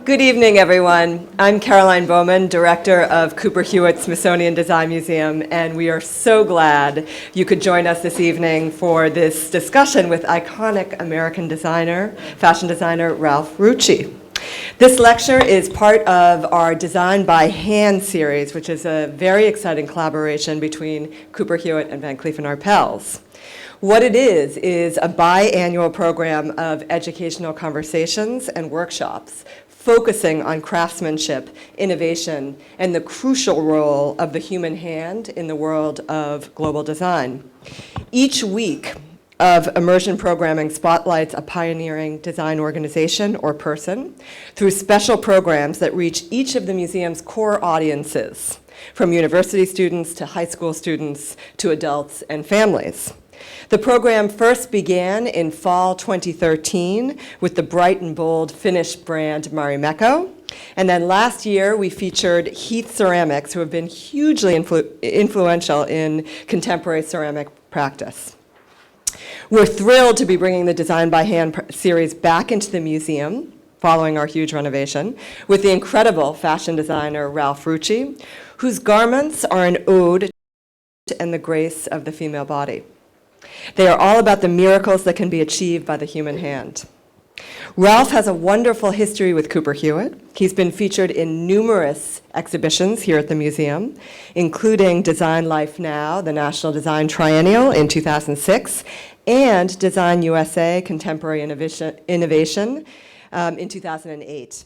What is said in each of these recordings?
Good evening, everyone. I'm Caroline Bowman, Director of Cooper Hewitt Smithsonian Design Museum, and we are so glad you could join us this evening for this discussion with iconic American designer, fashion designer, Ralph Rucci. This lecture is part of our Design by Hand series, which is a very exciting collaboration between Cooper Hewitt and Van Cleef Arpels. What it is a biannual program of educational conversations and workshops focusing on craftsmanship, innovation, and the crucial role of the human hand in the world of global design. Each week of immersion programming spotlights a pioneering design organization or person through special programs that reach each of the museum's core audiences, from university students to high school students to adults and families. The program first began in fall 2013 with the bright and bold Finnish brand Marimekko. And then last year we featured Heath Ceramics, who have been hugely influential in contemporary ceramic practice. We're thrilled to be bringing the Design by Hand series back into the museum following our huge renovation with the incredible fashion designer Ralph Rucci, whose garments are an ode to and the grace of the female body. They are all about the miracles that can be achieved by the human hand. Ralph has a wonderful history with Cooper Hewitt. He's been featured in numerous exhibitions here at the museum, including Design Life Now, the National Design Triennial in 2006, and Design USA Contemporary Innovation in 2008.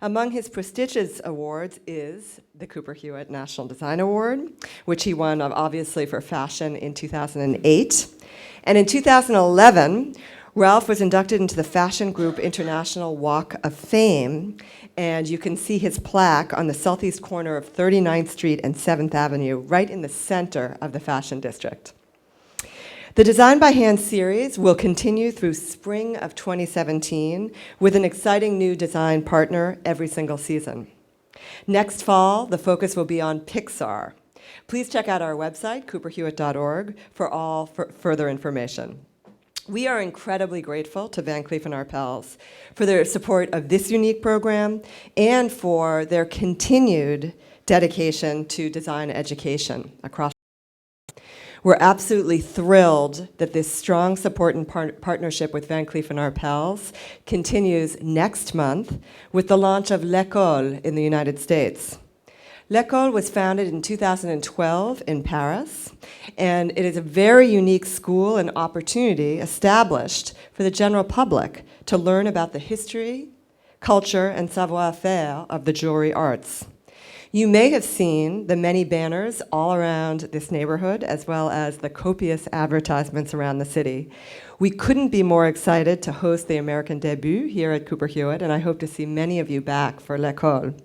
Among his prestigious awards is the Cooper Hewitt National Design Award, which he won obviously for fashion in 2008. And in 2011, Ralph was inducted into the Fashion Group International Walk of Fame, and you can see his plaque on the southeast corner of 39th Street and 7th Avenue, right in the center of the Fashion District. The Design by Hand series will continue through spring of 2017 with an exciting new design partner every single season. Next fall, the focus will be on Pixar. Please check out our website, cooperhewitt.org, for further information. We are incredibly grateful to Van Cleef & Arpels for their support of this unique program and for their continued dedication to design education across. We're absolutely thrilled that this strong support and partnership with Van Cleef & Arpels continues next month with the launch of L'École in the United States. L'École was founded in 2012 in Paris, and it is a very unique school and opportunity established for the general public to learn about the history, culture, and savoir-faire of the jewelry arts. You may have seen the many banners all around this neighborhood, as well as the copious advertisements around the city. We couldn't be more excited to host the American debut here at Cooper Hewitt, and I hope to see many of you back for L'École.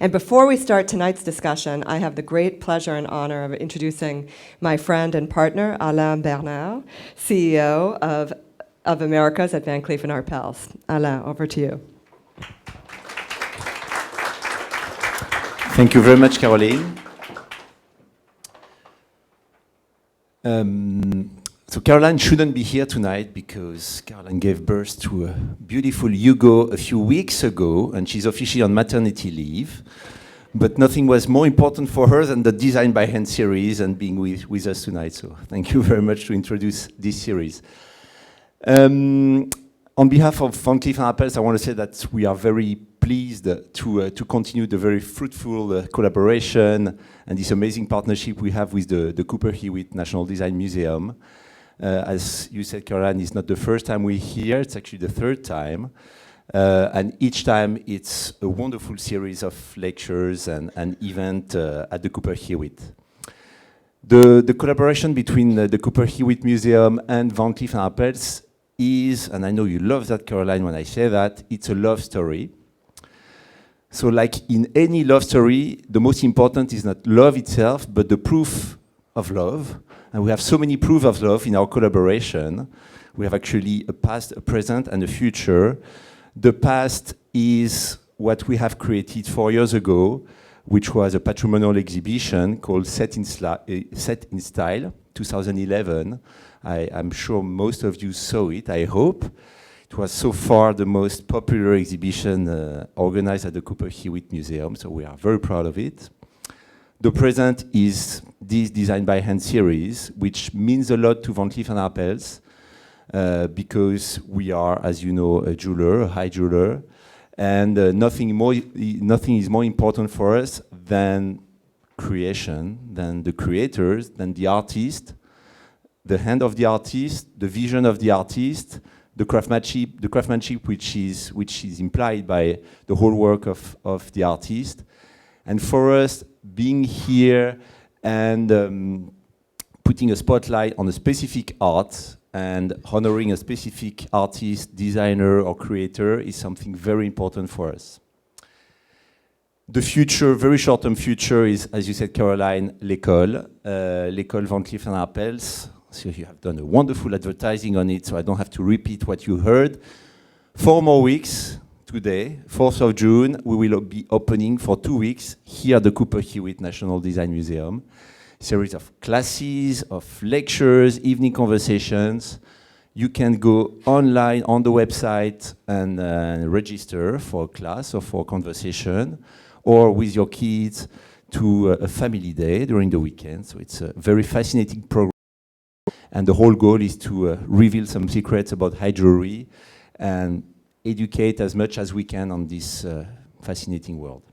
And before we start tonight's discussion, I have the great pleasure and honor of introducing my friend and partner, Alain Bernard, CEO of Americas at Van Cleef & Arpels. Alain, over to you. Thank you very much, Caroline. So Caroline shouldn't be here tonight because Caroline gave birth to a beautiful Hugo a few weeks ago, and she's officially on maternity leave. But nothing was more important for her than the Design by Hand series and being with us tonight. So thank you very much to introduce this series. On behalf of Van Cleef & Arpels, I want to say that we are very pleased to continue the very fruitful collaboration and this amazing partnership we have with the Cooper Hewitt National Design Museum. As you said, Caroline, it's not the first time we're here, it's actually the third time. And each time it's a wonderful series of lectures and events at the Cooper Hewitt. The collaboration between the Cooper Hewitt Museum and Van Cleef & Arpels is, and I know you love that, Caroline, when I say that, it's a love story. So like in any love story, the most important is not love itself, but the proof of love. And we have so many proof of love in our collaboration. We have actually a past, a present, and a future. The past is what we have created 4 years ago, which was a patrimonial exhibition called Set in Style, 2011. I'm sure most of you saw it, I hope. It was so far the most popular exhibition organized at the Cooper Hewitt Museum, so we are very proud of it. The present is this Design by Hand series, which means a lot to Van Cleef & Arpels, because we are, as you know, a jeweler, a high jeweler, and nothing is more important for us than creation, than the creators, than the artist, the hand of the artist, the vision of the artist, the craftsmanship which is implied by the whole work of the artist. And for us, being here and putting a spotlight on a specific art and honoring a specific artist, designer, or creator is something very important for us. The future, very short-term future, is, as you said, Caroline, l'école, l'école Van Cleef & Arpels. So you have done a wonderful advertising on it, so I don't have to repeat what you heard. 4 more weeks today, 4th of June, we will be opening for 2 weeks here at the Cooper Hewitt National Design Museum. Series of classes, of lectures, evening conversations. You can go online on the website and register for a class or for a conversation, or with your kids to a family day during the weekend. So it's a very fascinating program. And the whole goal is to reveal some secrets about high jewelry and educate as much as we can on this fascinating world.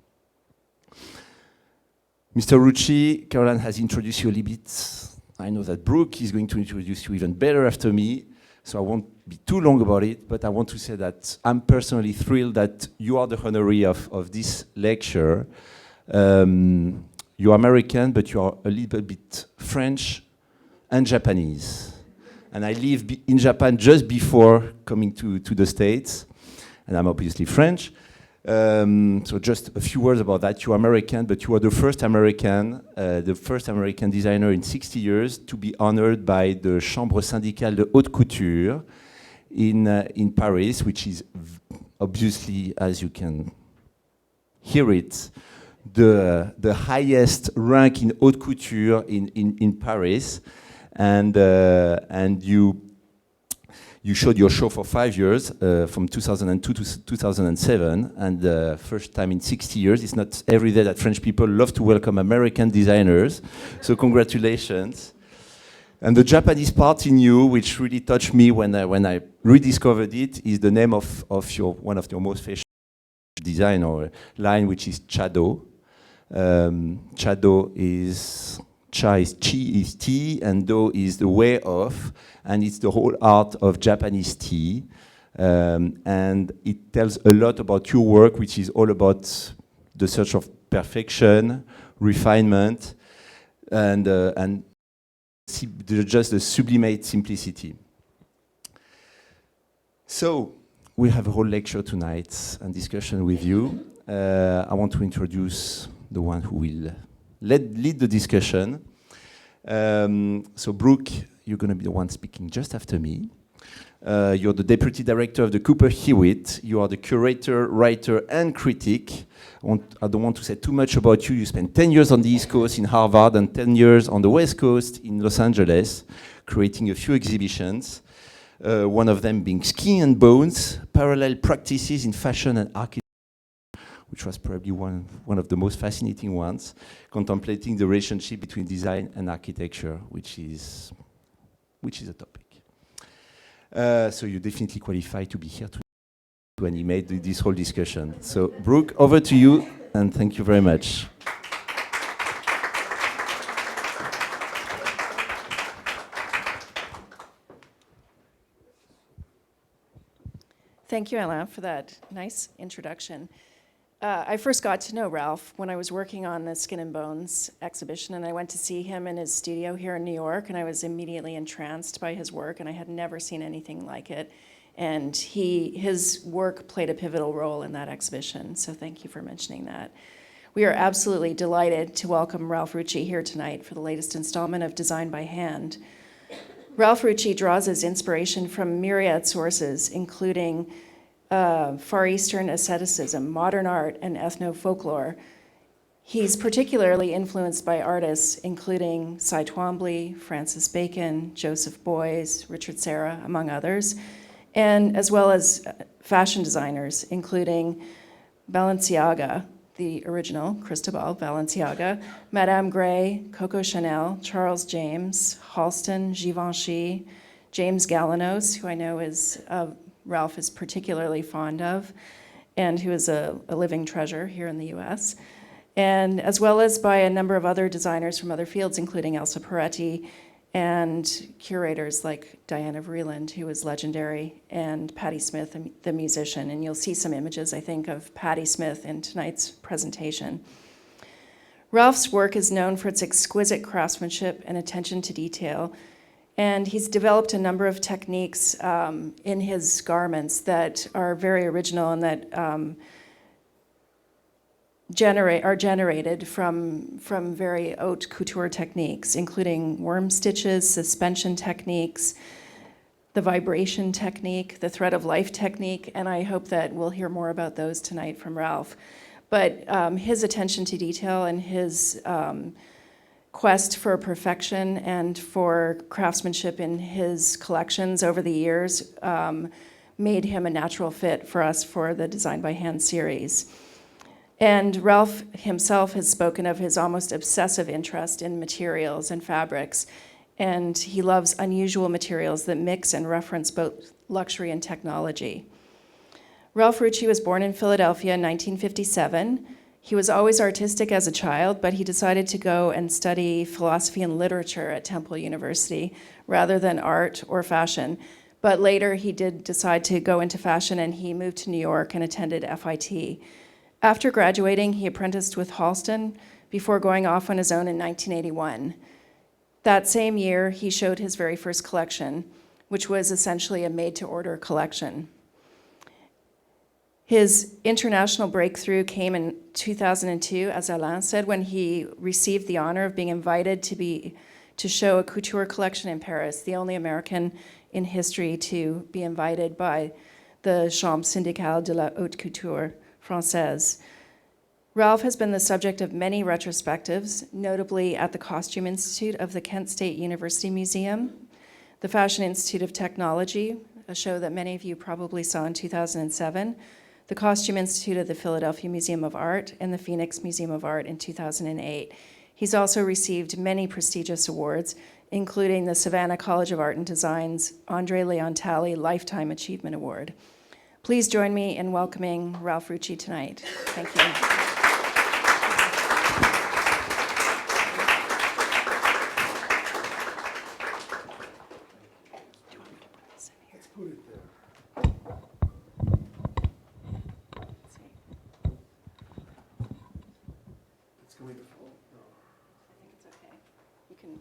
Mr. Rucci, Caroline has introduced you a little bit. I know that Brooke is going to introduce you even better after me, so I won't be too long about it, but I want to say that I'm personally thrilled that you are the honoree of this lecture. You're American, but you are a little bit French and Japanese. And I lived in Japan just before coming to the States, and I'm obviously French. So just a few words about that. You're American, but you are the first American designer in 60 years to be honored by the Chambre syndicale de haute couture in Paris, which is obviously, as you can hear it, the highest rank in haute couture in Paris. And you showed your show for 5 years, from 2002 to 2007, and the first time in 60 years. It's not every day that French people love to welcome American designers, so congratulations. And the Japanese part in you, which really touched me when I rediscovered it, is the name of one of your most famous design or line, which is Chado. Chado is... Cha is chi is tea, and do is the way of, and it's the whole art of Japanese tea. And it tells a lot about your work, which is all about the search of perfection, refinement, and just the sublimate simplicity. So, we have a whole lecture tonight and discussion with you. I want to introduce the one who will lead the discussion. So Brooke, you're going to be the one speaking just after me. You're the Deputy Director of the Cooper Hewitt. You are the curator, writer, and critic. I don't want to say too much about you. You spent 10 years on the East Coast in Harvard and 10 years on the West Coast in Los Angeles, creating a few exhibitions, one of them being Skin and Bones, Parallel Practices in Fashion and Architecture, which was probably one of the most fascinating ones, contemplating the relationship between design and architecture, which is a topic. So you definitely qualify to be here to animate this whole discussion. So Brooke, over to you, and thank you very much. Thank you, Alain, for that nice introduction. I first got to know Ralph when I was working on the Skin and Bones exhibition, and I went to see him in his studio here in New York, and I was immediately entranced by his work, and I had never seen anything like it. And his work played a pivotal role in that exhibition, so thank you for mentioning that. We are absolutely delighted to welcome Ralph Rucci here tonight for the latest installment of Design by Hand. Ralph Rucci draws his inspiration from myriad sources, including Far Eastern asceticism, modern art, and ethno-folklore. He's particularly influenced by artists including Cy Twombly, Francis Bacon, Joseph Beuys, Richard Serra, among others. and as well as fashion designers, including Balenciaga, the original Cristobal Balenciaga, Madame Grey, Coco Chanel, Charles James, Halston, Givenchy, James Galanos, who I know Ralph is particularly fond of, and who is a living treasure here in the US, and as well as by a number of other designers from other fields, including Elsa Peretti, and curators like Diana Vreeland, who is legendary, and Patti Smith, the musician. And you'll see some images, I think, of Patti Smith in tonight's presentation. Ralph's work is known for its exquisite craftsmanship and attention to detail, and he's developed a number of techniques in his garments that are very original and that are generated from very haute couture techniques, including worm stitches, suspension techniques, the vibration technique, the thread of life technique, and I hope that we'll hear more about those tonight from Ralph. But his attention to detail and his quest for perfection and for craftsmanship in his collections over the years made him a natural fit for us for the Design by Hand series. And Ralph himself has spoken of his almost obsessive interest in materials and fabrics, and he loves unusual materials that mix and reference both luxury and technology. Ralph Rucci was born in Philadelphia in 1957. He was always artistic as a child, but he decided to go and study philosophy and literature at Temple University rather than art or fashion. But later he did decide to go into fashion, and he moved to New York and attended FIT. After graduating, he apprenticed with Halston before going off on his own in 1981. That same year, he showed his very first collection, which was essentially a made-to-order collection. His international breakthrough came in 2002, as Alain said, when he received the honor of being invited to show a couture collection in Paris, the only American in history to be invited by the Chambre syndicale de la haute couture Française. Ralph has been the subject of many retrospectives, notably at the Costume Institute of the Kent State University Museum, the Fashion Institute of Technology, a show that many of you probably saw in 2007, the Costume Institute of the Philadelphia Museum of Art, and the Phoenix Museum of Art in 2008. He's also received many prestigious awards, including the Savannah College of Art and Design's Andre Leontali Lifetime Achievement Award. Please join me in welcoming Ralph Rucci tonight. Thank you. Let's put it there. It's going to fall. No. I think it's okay. You can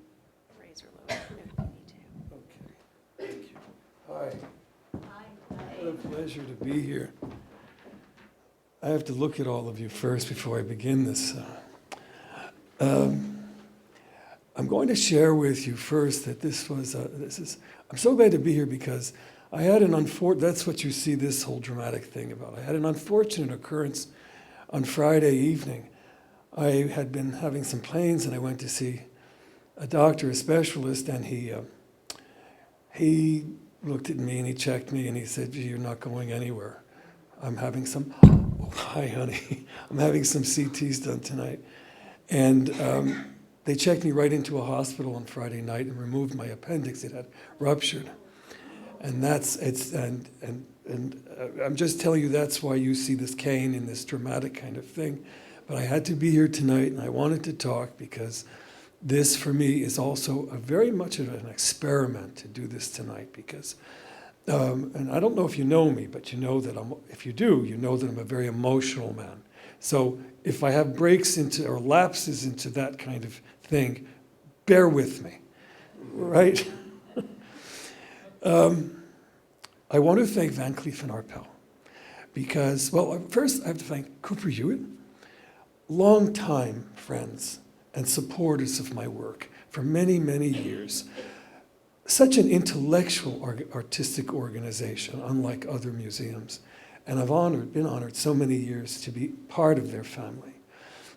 raise or lower if you need to. Okay. Thank you. Hi. What a pleasure to be here. I have to look at all of you first before I begin this. I'm going to share with you first that I'm so glad to be here because I had that's what you see this whole dramatic thing about. I had an unfortunate occurrence on Friday evening. I had been having some pains and I went to see a doctor, a specialist, and he looked at me and he checked me and he said, "You're not going anywhere. I'm having some," oh, hi honey, I'm having some CTs done tonight. And they checked me right into a hospital on Friday night and removed my appendix. It had ruptured. And I'm just telling you that's why you see this cane in this dramatic kind of thing. But I had to be here tonight and I wanted to talk because this, for me, is also very much of an experiment to do this tonight because, and I don't know if you know me, but you know that if you do, you know that I'm a very emotional man. So if I have breaks into or lapses into that kind of thing, bear with me, right? I want to thank Van Cleef Arpels because, well, first I have to thank Cooper Hewitt, longtime friends and supporters of my work for many, many years. Such an intellectual artistic organization, unlike other museums. And I've been honored so many years to be part of their family.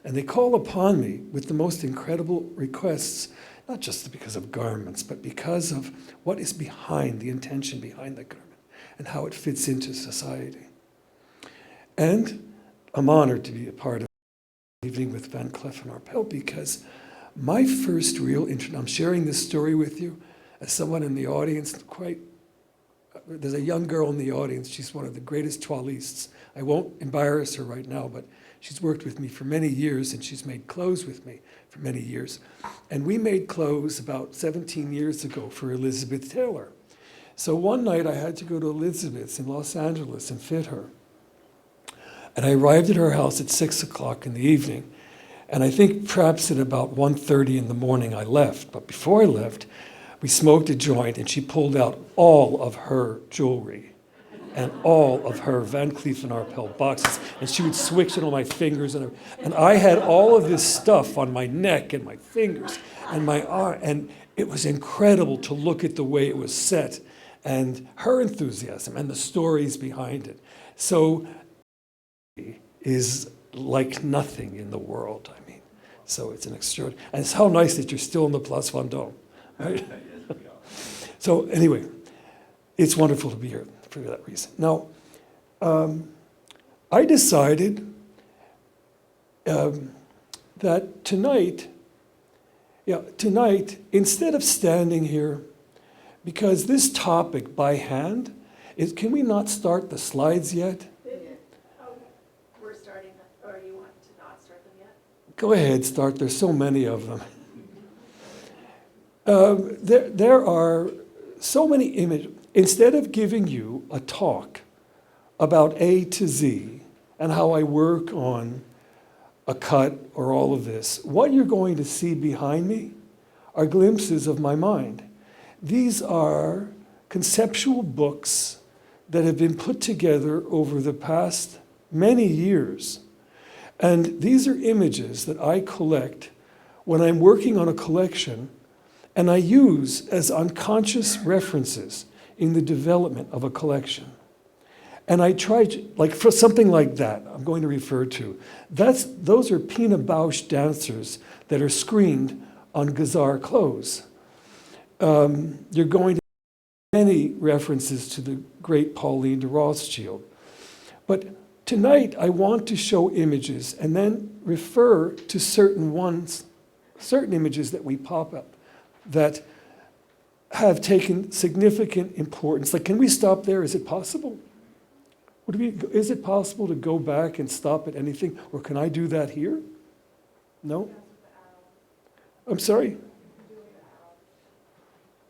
And they call upon me with the most incredible requests, not just because of garments, but because of what is behind, the intention behind the garment. and how it fits into society. And I'm honored to be a part of the evening with Van Cleef and Arpels because my first real interest, I'm sharing this story with you as someone in the audience, there's a young girl in the audience, she's one of the greatest toilistes. I won't embarrass her right now, but she's worked with me for many years and she's made clothes with me for many years. And we made clothes about 17 years ago for Elizabeth Taylor. So one night I had to go to Elizabeth's in Los Angeles and fit her. And I arrived at her house at 6 o'clock in the evening. And I think perhaps at about 1:30 in the morning I left. But before I left, we smoked a joint and she pulled out all of her jewelry and all of her Van Cleef and Arpels boxes. And she would switch it on my fingers. And I had all of this stuff on my neck and my fingers and my arm. And it was incredible to look at the way it was set and her enthusiasm and the stories behind it. So is like nothing in the world, I mean. So it's an extraordinary, and it's how nice that you're still in the Place Vendôme, right? So anyway, it's wonderful to be here for that reason. Now, I decided that tonight, instead of standing here, because this topic by hand, can we not start the slides yet? We're starting, or you want to not start them yet? Go ahead, start. There's so many of them. There are so many images. Instead of giving you a talk about A to Z and how I work on a cut or all of this, what you're going to see behind me are glimpses of my mind. These are conceptual books that have been put together over the past many years. And these are images that I collect when I'm working on a collection and I use as unconscious references in the development of a collection. And I try to, like for something like that, I'm going to refer to, those are Pina Bausch dancers that are screened on Gazar clothes. You're going to many references to the great Pauline de Rothschild. But tonight, I want to show images and then refer to certain images that we pop up that have taken significant importance. Like, can we stop there? Is it possible? Is it possible to go back and stop at anything? Or can I do that here? No? I'm sorry?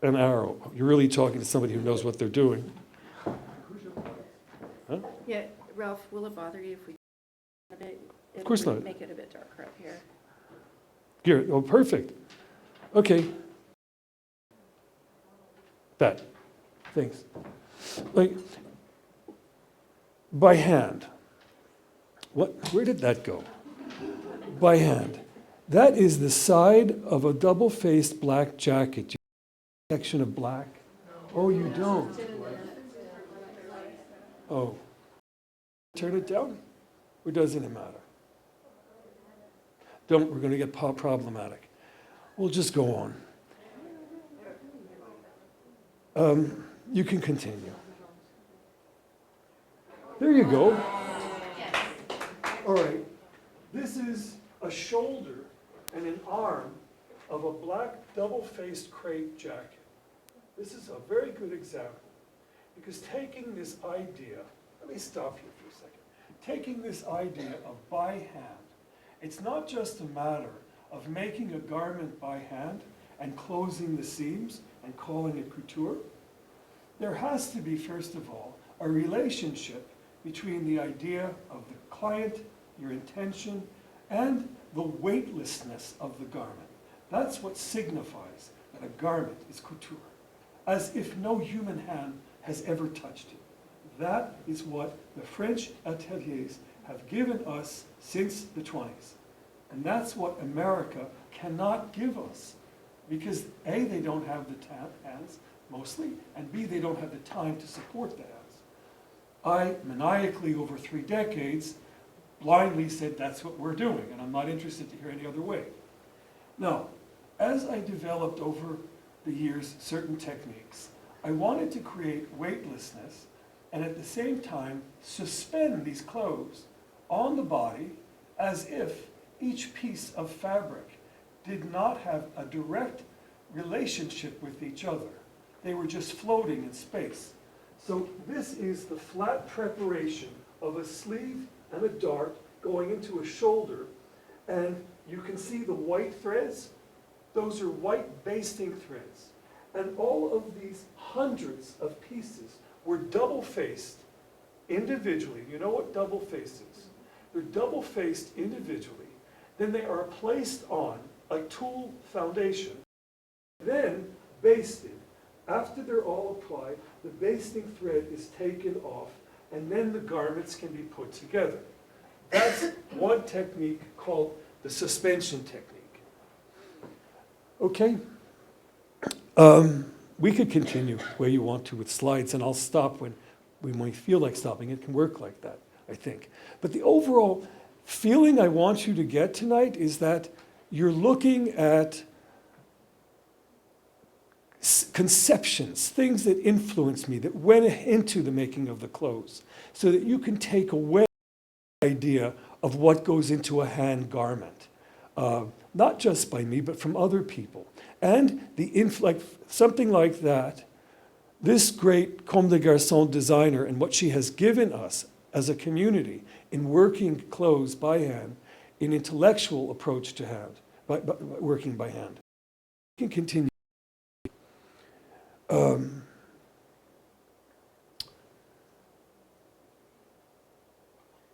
An arrow. You're really talking to somebody who knows what they're doing. Huh? Yeah, Ralph, will it bother you if we a bit? Of course not. Make it a bit darker up here. Here, oh, perfect. Okay. That. Thanks. Like, by hand. Where did that go? By hand. That is the side of a double-faced black jacket. Section of black. Oh, you don't. Oh. Turn it down? Or doesn't it matter? We're going to get problematic. We'll just go on. You can continue. There you go. All right. This is a shoulder and an arm of a black double-faced crepe jacket. This is a very good example because taking this idea, let me stop here for a second. Taking this idea of by hand, it's not just a matter of making a garment by hand and closing the seams and calling it couture. There has to be, first of all, a relationship between the idea of the client, your intention, and the weightlessness of the garment. That's what signifies that a garment is couture, as if no human hand has ever touched it. That is what the French ateliers have given us since the 20s. And that's what America cannot give us, because A, they don't have the hands, mostly, and B, they don't have the time to support the hands. I, maniacally over 3 decades, blindly said that's what we're doing, and I'm not interested to hear any other way. Now, as I developed over the years certain techniques, I wanted to create weightlessness and at the same time suspend these clothes on the body as if each piece of fabric did not have a direct relationship with each other. They were just floating in space. So this is the flat preparation of a sleeve and a dart going into a shoulder, and you can see the white threads. Those are white basting threads. And all of these hundreds of pieces were double-faced individually. You know what double-faced is? They're double-faced individually. Then they are placed on a tulle foundation, then basted. After they're all applied, the basting thread is taken off, and then the garments can be put together. That's one technique called the suspension technique. Okay? We could continue where you want to with slides, and I'll stop when we might feel like stopping. It can work like that, I think. But the overall feeling I want you to get tonight is that you're looking at conceptions, things that influenced me, that went into the making of the clothes, so that you can take away the idea of what goes into a hand garment. Not just by me, but from other people. And like something like that, this great Comme des Garçons designer and what she has given us as a community in working clothes by hand, in intellectual approach to hand, by working by hand. We can continue.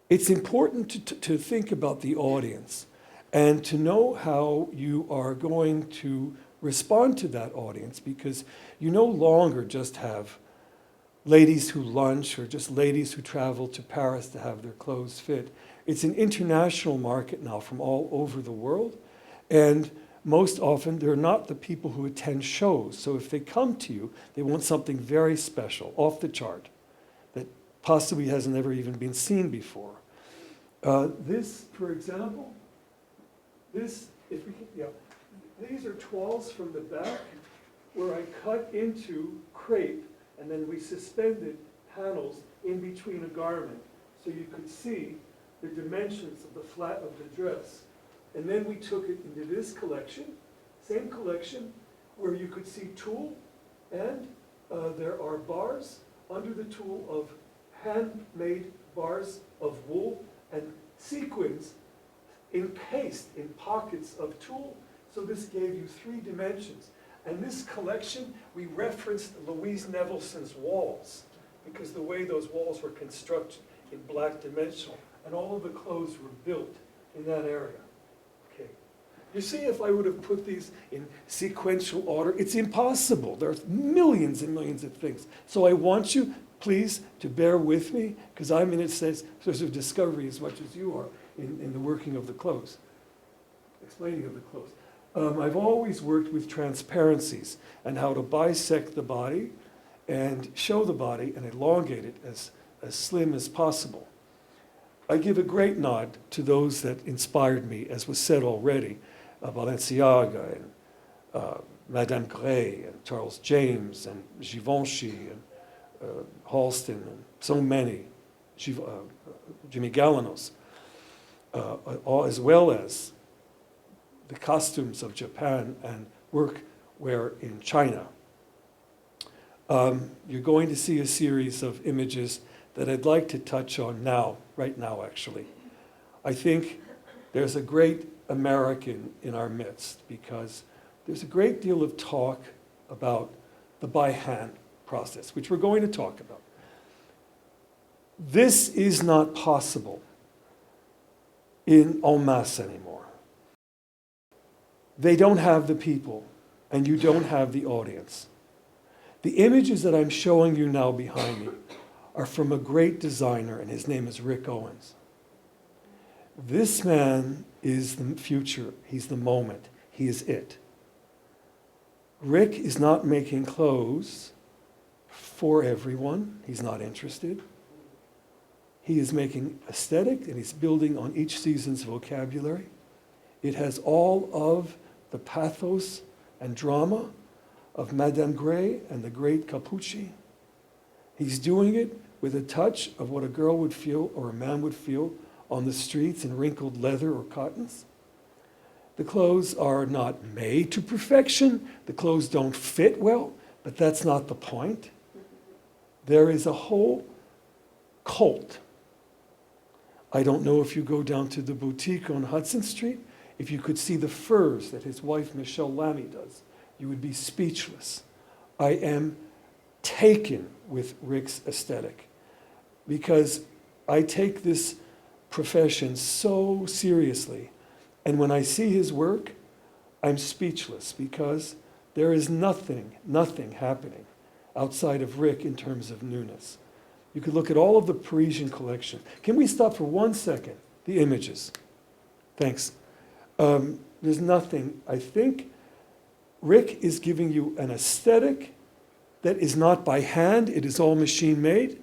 It's important to think about the audience and to know how you are going to respond to that audience, because you no longer just have ladies who lunch or just ladies who travel to Paris to have their clothes fit. It's an international market now from all over the world, and most often they're not the people who attend shows. So if they come to you, they want something very special, off the chart, that possibly has never even been seen before. This, for example, these are toiles from the back where I cut into crepe, and then we suspended panels in between a garment so you could see the dimensions of the flat of the dress. And then we took it into this collection, same collection, where you could see tulle, and there are bars under the tulle of handmade bars of wool and sequins encased in pockets of tulle. So this gave you 3 dimensions. And this collection, we referenced Louise Nevelson's walls, because the way those walls were constructed in black dimensional, and all of the clothes were built in that area. Okay. You see, if I would have put these in sequential order, it's impossible. There's millions and millions of things. So I want you, please, to bear with me, because I'm in a sense sort of discovery as much as you are in the working of the clothes, explaining of the clothes. I've always worked with transparencies and how to bisect the body and show the body and elongate it as slim as possible. I give a great nod to those that inspired me, as was said already, Balenciaga and Madame Gray and Charles James and Givenchy and Halston and so many, Jimmy Galanos, as well as the costumes of Japan and workwear in China. You're going to see a series of images that I'd like to touch on now, right now actually. I think there's a great American in our midst, because there's a great deal of talk about the by hand process, which we're going to talk about. This is not possible en masse anymore. They don't have the people, and you don't have the audience. The images that I'm showing you now behind me are from a great designer, and his name is Rick Owens. This man is the future. He's the moment. He is it. Rick is not making clothes for everyone. He's not interested. He is making aesthetic, and he's building on each season's vocabulary. It has all of the pathos and drama of Madame Gray and the great Capucci. He's doing it with a touch of what a girl would feel or a man would feel on the streets in wrinkled leather or cottons. The clothes are not made to perfection. The clothes don't fit well, but that's not the point. There is a whole cult. I don't know if you go down to the boutique on Hudson Street, if you could see the furs that his wife Michelle Lamy does, you would be speechless. I am taken with Rick's aesthetic because I take this profession so seriously. And when I see his work, I'm speechless because there is nothing happening outside of Rick in terms of newness. You could look at all of the Parisian collection. Can we stop for 1 second? The images. Thanks. There's nothing. I think Rick is giving you an aesthetic that is not by hand. It is all machine made.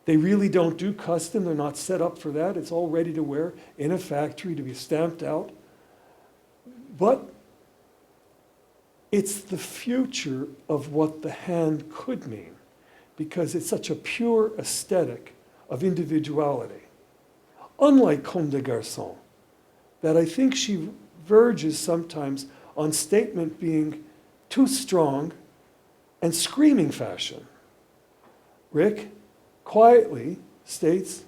They really don't do custom. They're not set up for that. It's all ready to wear in a factory to be stamped out. But it's the future of what the hand could mean because it's such a pure aesthetic of individuality. Unlike Comme des Garçons, that I think she verges sometimes on statement being too strong and screaming fashion. Rick quietly states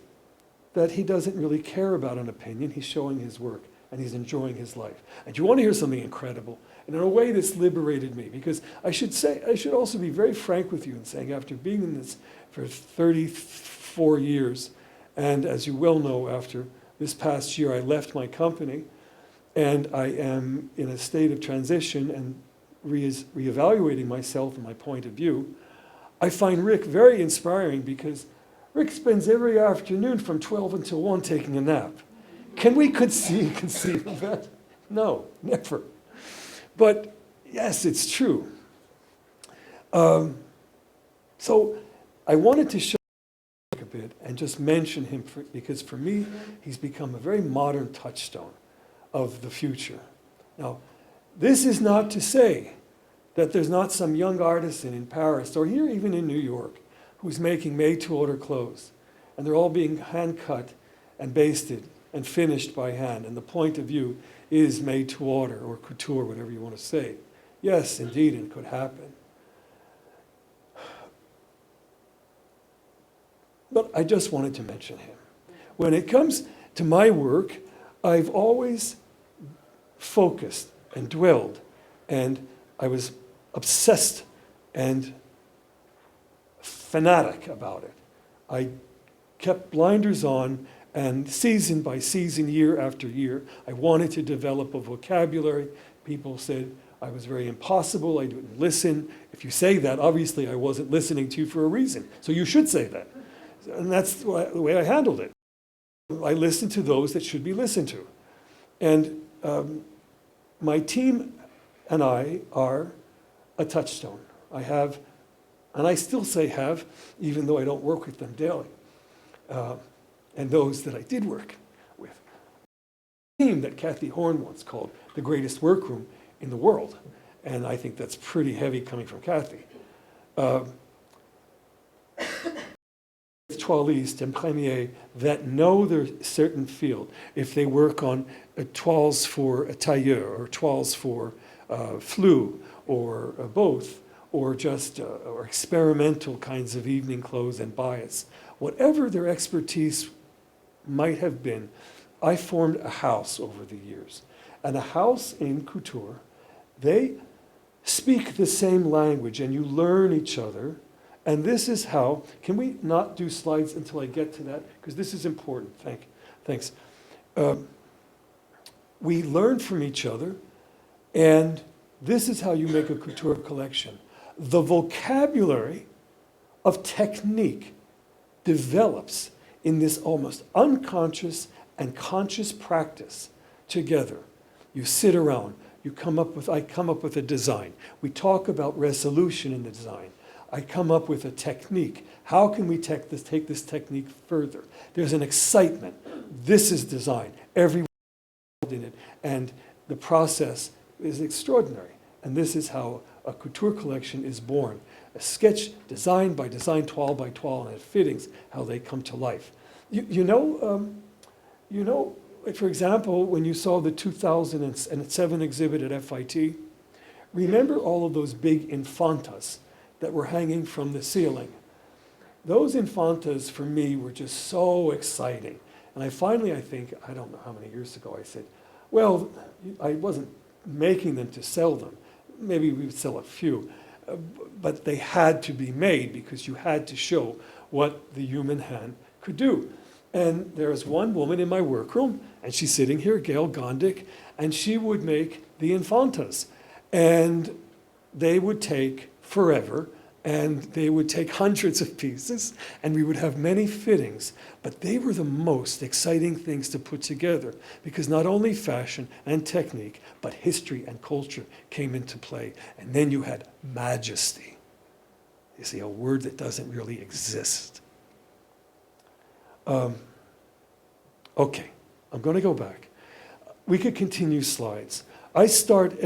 that he doesn't really care about an opinion. He's showing his work and he's enjoying his life. And you want to hear something incredible? And in a way this liberated me because I should also be very frank with you in saying after being in this for 34 years, and as you well know, after this past year I left my company and I am in a state of transition and reevaluating myself and my point of view, I find Rick very inspiring because Rick spends every afternoon from 12 until 1 taking a nap. Can we conceive of that? No, never. But yes, it's true. So I wanted to show a bit and just mention him because for me, he's become a very modern touchstone of the future. Now, this is not to say that there's not some young artisan in Paris or here even in New York who's making made-to-order clothes. And they're all being hand-cut and basted and finished by hand. And the point of view is made-to-order or couture, whatever you want to say. Yes, indeed, it could happen. But I just wanted to mention him. When it comes to my work, I've always focused and dwelled, and I was obsessed and fanatic about it. I kept blinders on, and season by season, year after year, I wanted to develop a vocabulary. People said I was very impossible, I didn't listen. If you say that, obviously I wasn't listening to you for a reason. So you should say that. And that's the way I handled it. I listened to those that should be listened to. And my team and I are a touchstone. I have, and I still say have, even though I don't work with them daily. And those that I did work with. A team that Kathy Horn once called the greatest workroom in the world. And I think that's pretty heavy coming from Kathy. Toilistes and premiers that know their certain field. If they work on toiles for a tailleur or toiles for flue or both, or just or experimental kinds of evening clothes and bias, whatever their expertise might have been, I formed a house over the years. And a house in couture, they speak the same language and you learn each other. And this is how, can we not do slides until I get to that? Because this is important, thanks. We learn from each other, and this is how you make a couture collection. The vocabulary of technique develops in this almost unconscious and conscious practice together. You sit around, I come up with a design. We talk about resolution in the design. I come up with a technique. How can we take this technique further? There's an excitement. This is design. Everyone in it. And the process is extraordinary. And this is how a couture collection is born. a sketch design by design, toile by toile, and at fittings, how they come to life. You know, like for example, when you saw the 2007 exhibit at FIT, remember all of those big infantas that were hanging from the ceiling? Those infantas, for me, were just so exciting. And I finally, I think, I don't know how many years ago, I said, well, I wasn't making them to sell them. Maybe we would sell a few. But they had to be made because you had to show what the human hand could do. And there was one woman in my workroom, and she's sitting here, Gail Gondik, and she would make the infantas. And they would take forever, and they would take hundreds of pieces, and we would have many fittings. But they were the most exciting things to put together, because not only fashion and technique, but history and culture came into play. And then you had majesty. You see, a word that doesn't really exist. Okay, I'm going to go back. We could continue slides. I start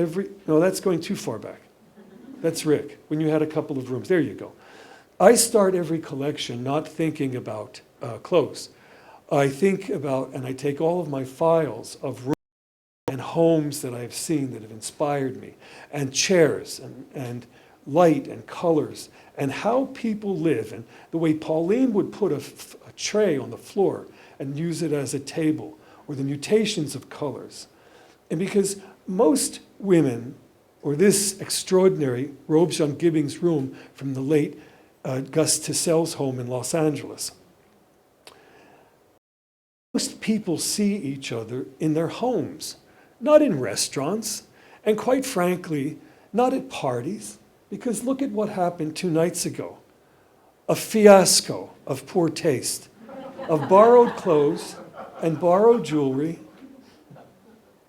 no, that's going too far back. That's Rick, when you had a couple of rooms. There you go. I start every collection not thinking about clothes. I think about, and I take all of my files of rooms and homes that I've seen that have inspired me, and chairs, and light, and colors, and how people live, and the way Pauline would put a tray on the floor and use it as a table, or the mutations of colors. And because most women, or this extraordinary Robes-Jon-Gibbings room from the late Gus Tissel's home in Los Angeles. Most people see each other in their homes, not in restaurants, and quite frankly, not at parties, because look at what happened 2 nights ago. A fiasco of poor taste, of borrowed clothes and borrowed jewelry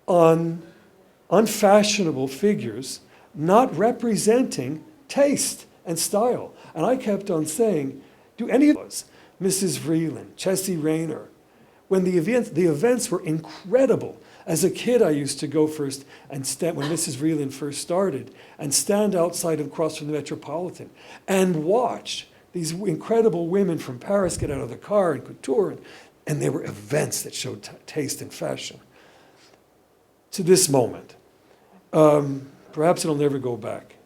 on unfashionable figures not representing taste and style. And I kept on saying, do any of us, Mrs. Vreeland, Chessie Rayner, when the events were incredible. As a kid, I used to go first and stand, when Mrs. Vreeland first started, and stand outside and across from the Metropolitan and watch these incredible women from Paris get out of the car and couture, and there were events that showed taste and fashion. To this moment. Perhaps it'll never go back.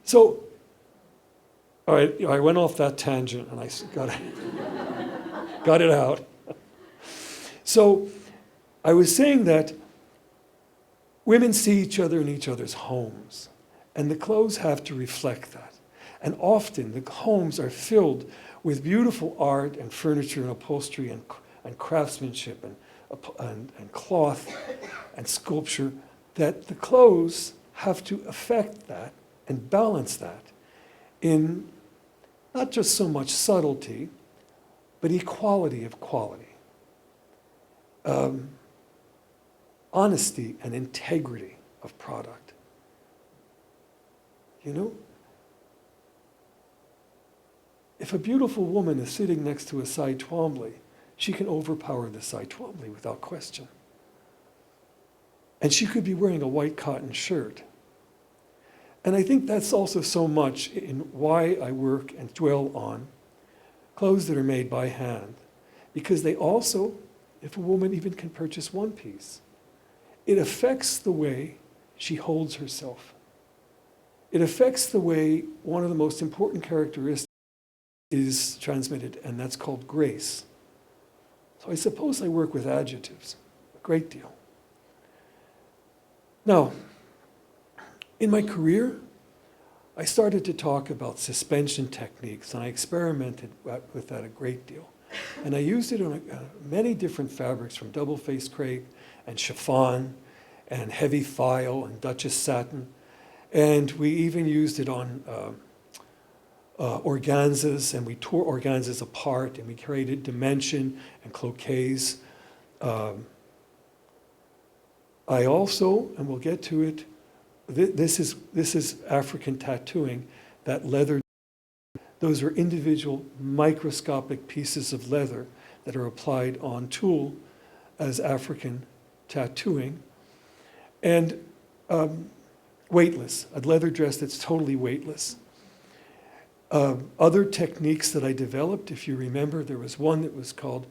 So, all right, I went off that tangent and I got it out. So, I was saying that women see each other in each other's homes, and the clothes have to reflect that. And often the homes are filled with beautiful art and furniture and upholstery and craftsmanship and cloth and sculpture, that the clothes have to affect that and balance that in not just so much subtlety, but equality of quality. Honesty and integrity of product. You know? If a beautiful woman is sitting next to a Cy Twombly, she can overpower the Cy Twombly without question. And she could be wearing a white cotton shirt. And I think that's also so much in why I work and dwell on clothes that are made by hand. Because they also, if a woman even can purchase one piece, it affects the way she holds herself. It affects the way one of the most important characteristics is transmitted, and that's called grace. So I suppose I work with adjectives a great deal. Now, in my career, I started to talk about suspension techniques, and I experimented with that a great deal. And I used it on many different fabrics, from double-faced crepe and chiffon and heavy file and Duchess satin. And we even used it on organzas, and we tore organzas apart, and we created dimension and cloquets. I also, and we'll get to it, this is African tattooing, that leather. Those are individual microscopic pieces of leather that are applied on tulle as African tattooing. And weightless, a leather dress that's totally weightless. Other techniques that I developed, if you remember, there was one that was called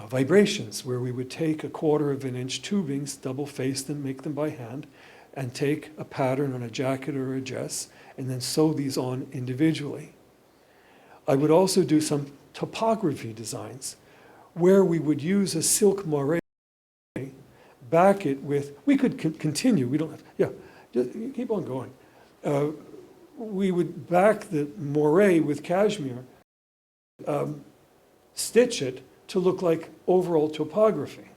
vibrations, where we would take 1/4 of an inch tubings, double-face them, make them by hand, and take a pattern on a jacket or a dress, and then sew these on individually. I would also do some topography designs, where we would use a silk moire, back it with, we could continue, we don't have, yeah, just keep on going. We would back the moire with cashmere, stitch it to look like overall topography.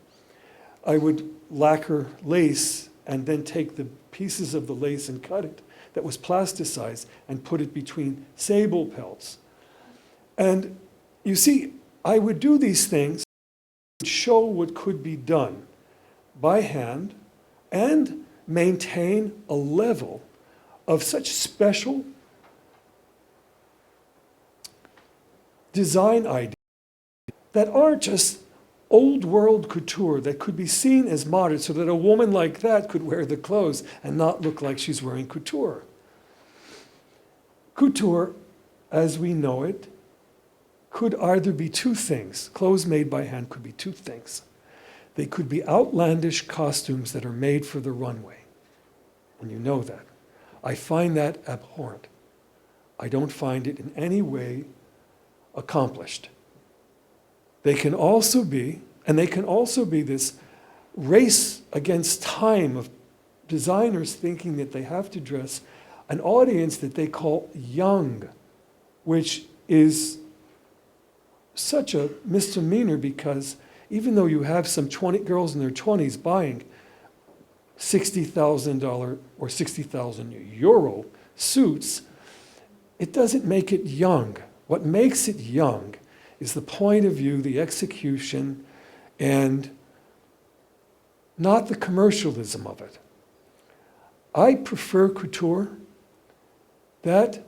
I would lacquer lace and then take the pieces of the lace and cut it that was plasticized and put it between sable pelts. And you see, I would do these things to show what could be done by hand and maintain a level of such special design ideas that aren't just old world couture, that could be seen as modern, so that a woman like that could wear the clothes and not look like she's wearing couture. Couture, as we know it, could either be two things. Clothes made by hand could be two things. They could be outlandish costumes that are made for the runway, and you know that. I find that abhorrent. I don't find it in any way accomplished. They can also be this race against time of designers thinking that they have to dress an audience that they call young, which is such a misdemeanor, because even though you have some girls in their 20s buying $60,000 or 60,000 euro suits, it doesn't make it young. What makes it young is the point of view, the execution, and not the commercialism of it. I prefer couture that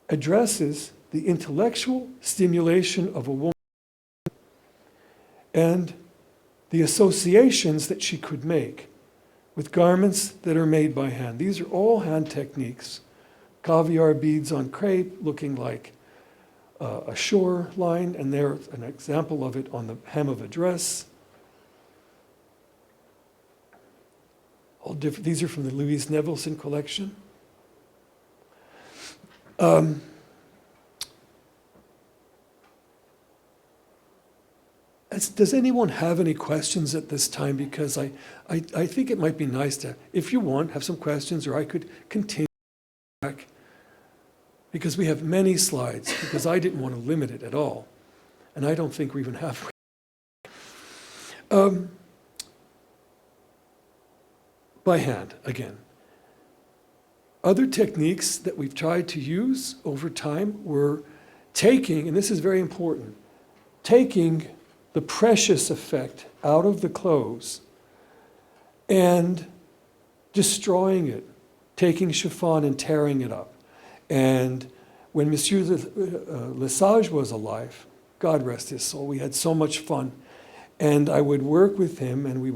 addresses the intellectual stimulation of a woman and the associations that she could make with garments that are made by hand. These are all hand techniques. Caviar beads on crepe looking like a shore line, and there's an example of it on the hem of a dress. All different. These are from the Louise Nevelson collection. Does anyone have any questions at this time? Because I think it might be nice to, if you want, have some questions, or I could continue back, because we have many slides, because I didn't want to limit it at all. And I don't think we even have. By hand, again. Other techniques that we've tried to use over time were taking, and this is very important, taking the precious effect out of the clothes and destroying it, taking chiffon and tearing it up. And when Monsieur Lesage was alive, God rest his soul, we had so much fun. And I would work with him, and he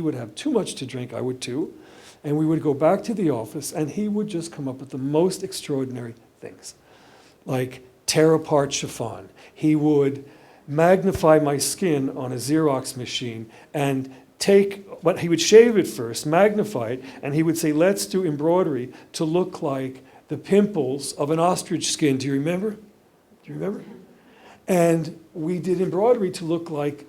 would have too much to drink, I would too, and we would go back to the office, and he would just come up with the most extraordinary things, like tear apart chiffon. He would magnify my skin on a Xerox machine and he would shave it first, magnify it, and he would say, let's do embroidery to look like the pimples of an ostrich skin. Do you remember? Do you remember? And we did embroidery to look like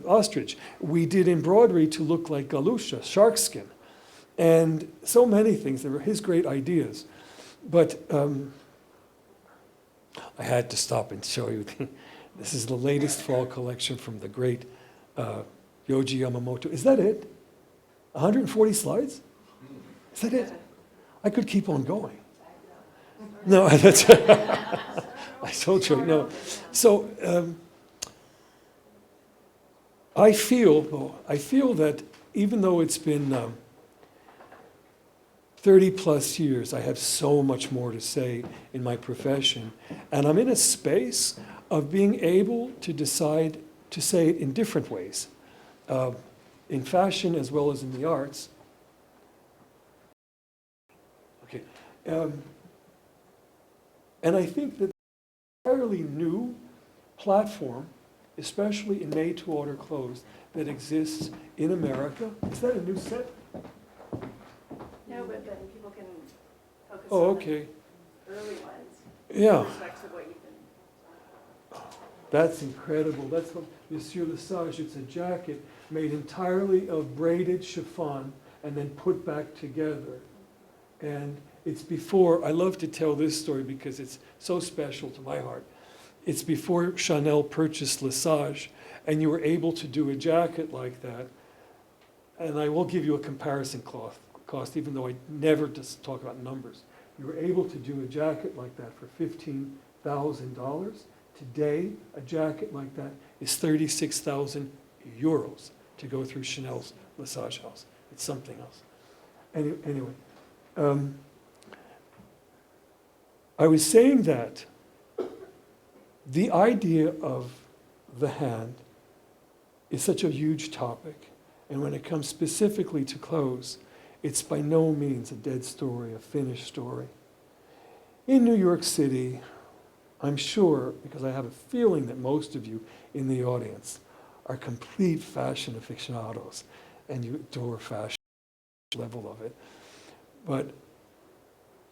ostrich. We did embroidery to look like galusha, shark skin. And so many things. They were his great ideas. But I had to stop and show you. This is the latest fall collection from the great Yoji Yamamoto. Is that it? 140 slides? Is that it? I could keep on going. No, that's I told you, no. So I feel that even though it's been 30 plus years, I have so much more to say in my profession. And I'm in a space of being able to decide to say it in different ways, in fashion as well as in the arts. Okay, And I think that entirely new platform, especially in made-to-order clothes, that exists in America. Is that a new set? No, but then people can focus Oh, on okay. the early ones. Yeah. With respect to what you've been. That's incredible. That's what Monsieur Lesage, it's a jacket made entirely of braided chiffon and then put back together. And it's before, I love to tell this story because it's so special to my heart. It's before Chanel purchased Lesage, and you were able to do a jacket like that. And I will give you a comparison cost, even though I never just talk about numbers. You were able to do a jacket like that for $15,000. Today, a jacket like that is 36,000 euros to go through Chanel's Lesage house. It's something else. Anyway, I was saying that the idea of the hand is such a huge topic. And when it comes specifically to clothes, it's by no means a dead story, a finished story. In New York City, I'm sure, because I have a feeling that most of you in the audience are complete fashion aficionados, and you adore fashion level of it. But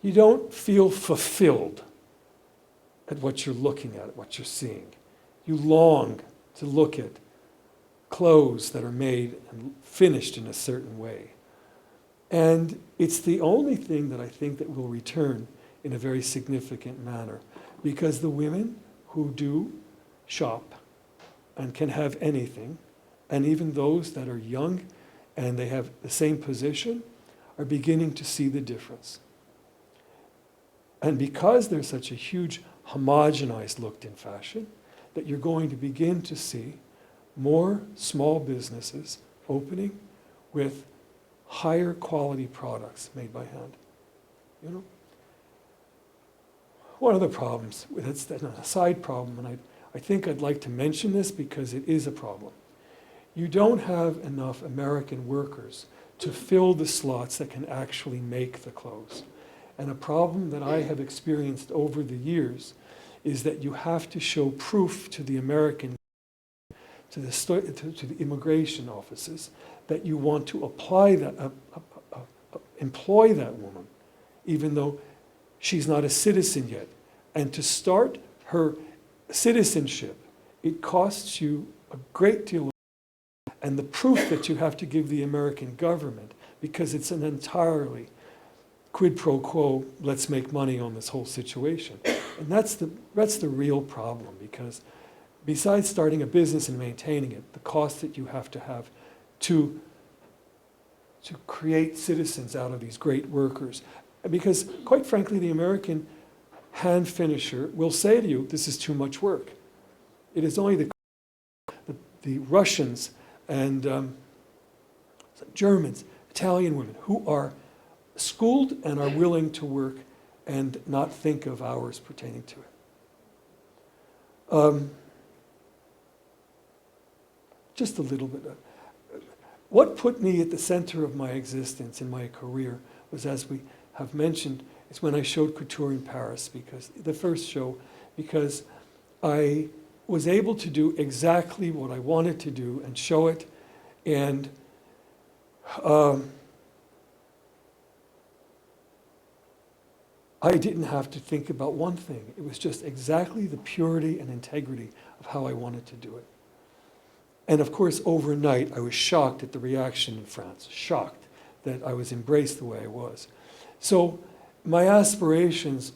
you don't feel fulfilled at what you're looking at, what you're seeing. You long to look at clothes that are made and finished in a certain way. And it's the only thing that I think that will return in a very significant manner, because the women who do shop and can have anything, and even those that are young and they have the same position, are beginning to see the difference. And because there's such a huge homogenized look in fashion, that you're going to begin to see more small businesses opening with higher quality products made by hand. You know? One of the problems, that's a side problem, and I think I'd like to mention this because it is a problem. You don't have enough American workers to fill the slots that can actually make the clothes. And a problem that I have experienced over the years is that you have to show proof to the American, to the immigration offices, that you want to apply that, employ that woman, even though she's not a citizen yet. And to start her citizenship, it costs you a great deal of, and the proof that you have to give the American government, because it's an entirely quid pro quo, let's make money on this whole situation. And that's the real problem, because besides starting a business and maintaining it, the cost that you have to create citizens out of these great workers. Because quite frankly, the American hand finisher will say to you, this is too much work. It is only the Russians and Germans, Italian women, who are schooled and are willing to work and not think of hours pertaining to it. Just a little bit. What put me at the center of my existence in my career was, as we have mentioned, is when I showed Couture in Paris, because the first show, because I was able to do exactly what I wanted to do and show it, and I didn't have to think about one thing. It was just exactly the purity and integrity of how I wanted to do it. And of course, overnight, I was shocked at the reaction in France, shocked that I was embraced the way I was. So my aspirations,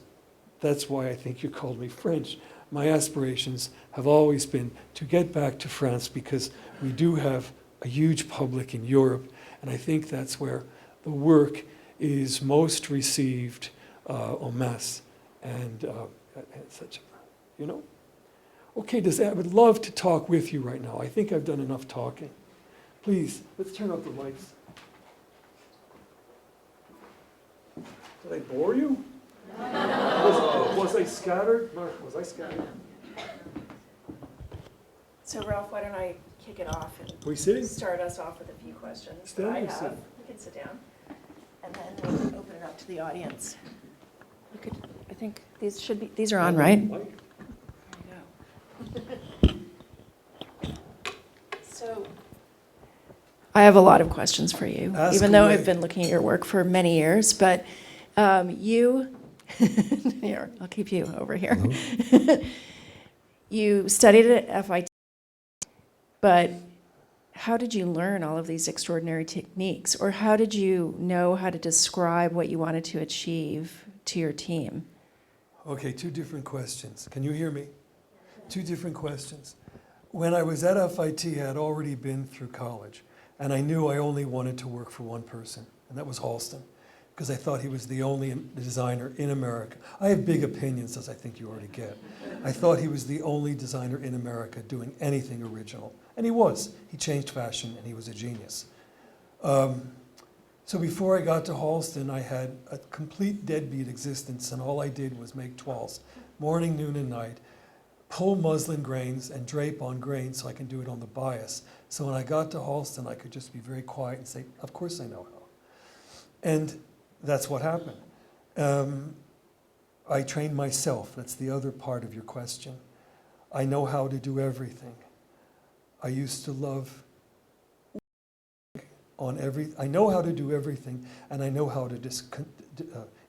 that's why I think you called me French, my aspirations have always been to get back to France, because we do have a huge public in Europe, and I think that's where the work is most received en masse, and such, you know. Okay, I would love to talk with you right now. I think I've done enough talking. Please, let's turn off the lights. Did I bore you? Was I scattered? Mark, was I scattered? So Ralph, why don't I kick it off and Are we sitting? start us off with a few questions that Stand I or have. sit? You can sit down. And then we'll open it up to the audience. think these are on, right? So, I have a lot of questions for you, Ask even though away. I've been looking at your work for many years, but you, here, I'll keep you over here. You studied at FIT, but how did you learn all of these extraordinary techniques? Or how did you know how to describe what you wanted to achieve to your team? Okay, two different questions. Can you hear me? Two different questions. When I was at FIT, I had already been through college, and I knew I only wanted to work for one person, and that was Halston, because I thought he was the only designer in America. I have big opinions, as I think you already get. I thought he was the only designer in America doing anything original, and he was. He changed fashion, and he was a genius. So before I got to Halston, I had a complete deadbeat existence, and all I did was make toiles, morning, noon, and night, pull muslin grains and drape on grains so I can do it on the bias. So when I got to Halston, I could just be very quiet and say, of course I know how. And that's what happened. I trained myself. That's the other part of your question. I know how to do everything. I used to love I know how to do everything, and I know how to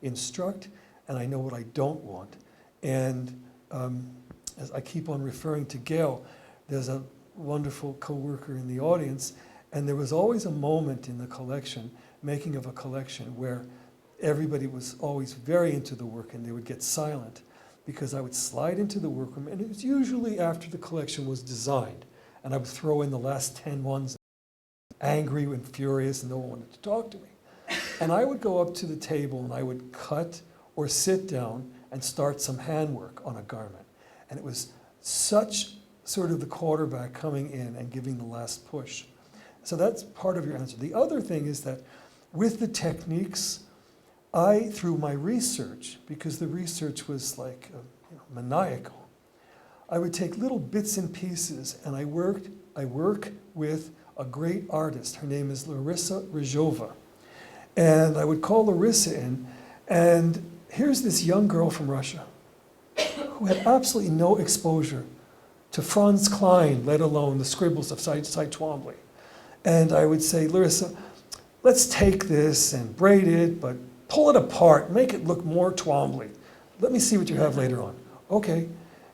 instruct, and I know what I don't want. And as I keep on referring to Gail, there's a wonderful co-worker in the audience, and there was always a moment in the collection, making of a collection, where everybody was always very into the work, and they would get silent, because I would slide into the workroom, and it was usually after the collection was designed, and I would throw in the last 10 ones, angry and furious, and no one wanted to talk to me. And I would go up to the table, and I would cut or sit down and start some handwork on a garment. And it was such sort of the quarterback coming in and giving the last push. So that's part of your answer. The other thing is that with the techniques, through my research, because the research was like maniacal, I would take little bits and pieces, and I work with a great artist. Her name is Larissa Rizhova. And I would call Larissa in, and here's this young girl from Russia who had absolutely no exposure to Franz Klein, let alone the scribbles of Cy Twombly. And I would say, Larissa, let's take this and braid it, but pull it apart, make it look more Twombly. Let me see what you have later on. Okay.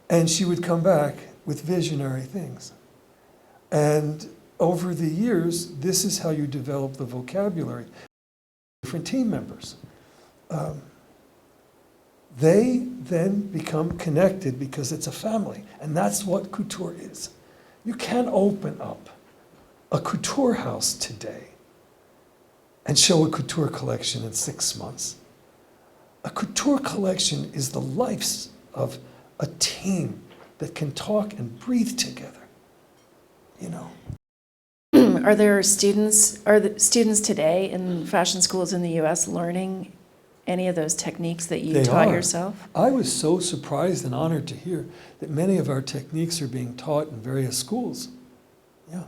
And she would come back with visionary things. And over the years, this is how you develop the vocabulary. Different team members. They then become connected because it's a family, and that's what couture is. You can't open up a couture house today and show a couture collection in 6 months. A couture collection is the life of a team that can talk and breathe together, you know. Are the students today in fashion schools in the US learning any of those techniques that you taught yourself? I was so surprised and honored to hear that many of our techniques are being taught in various schools. Yeah.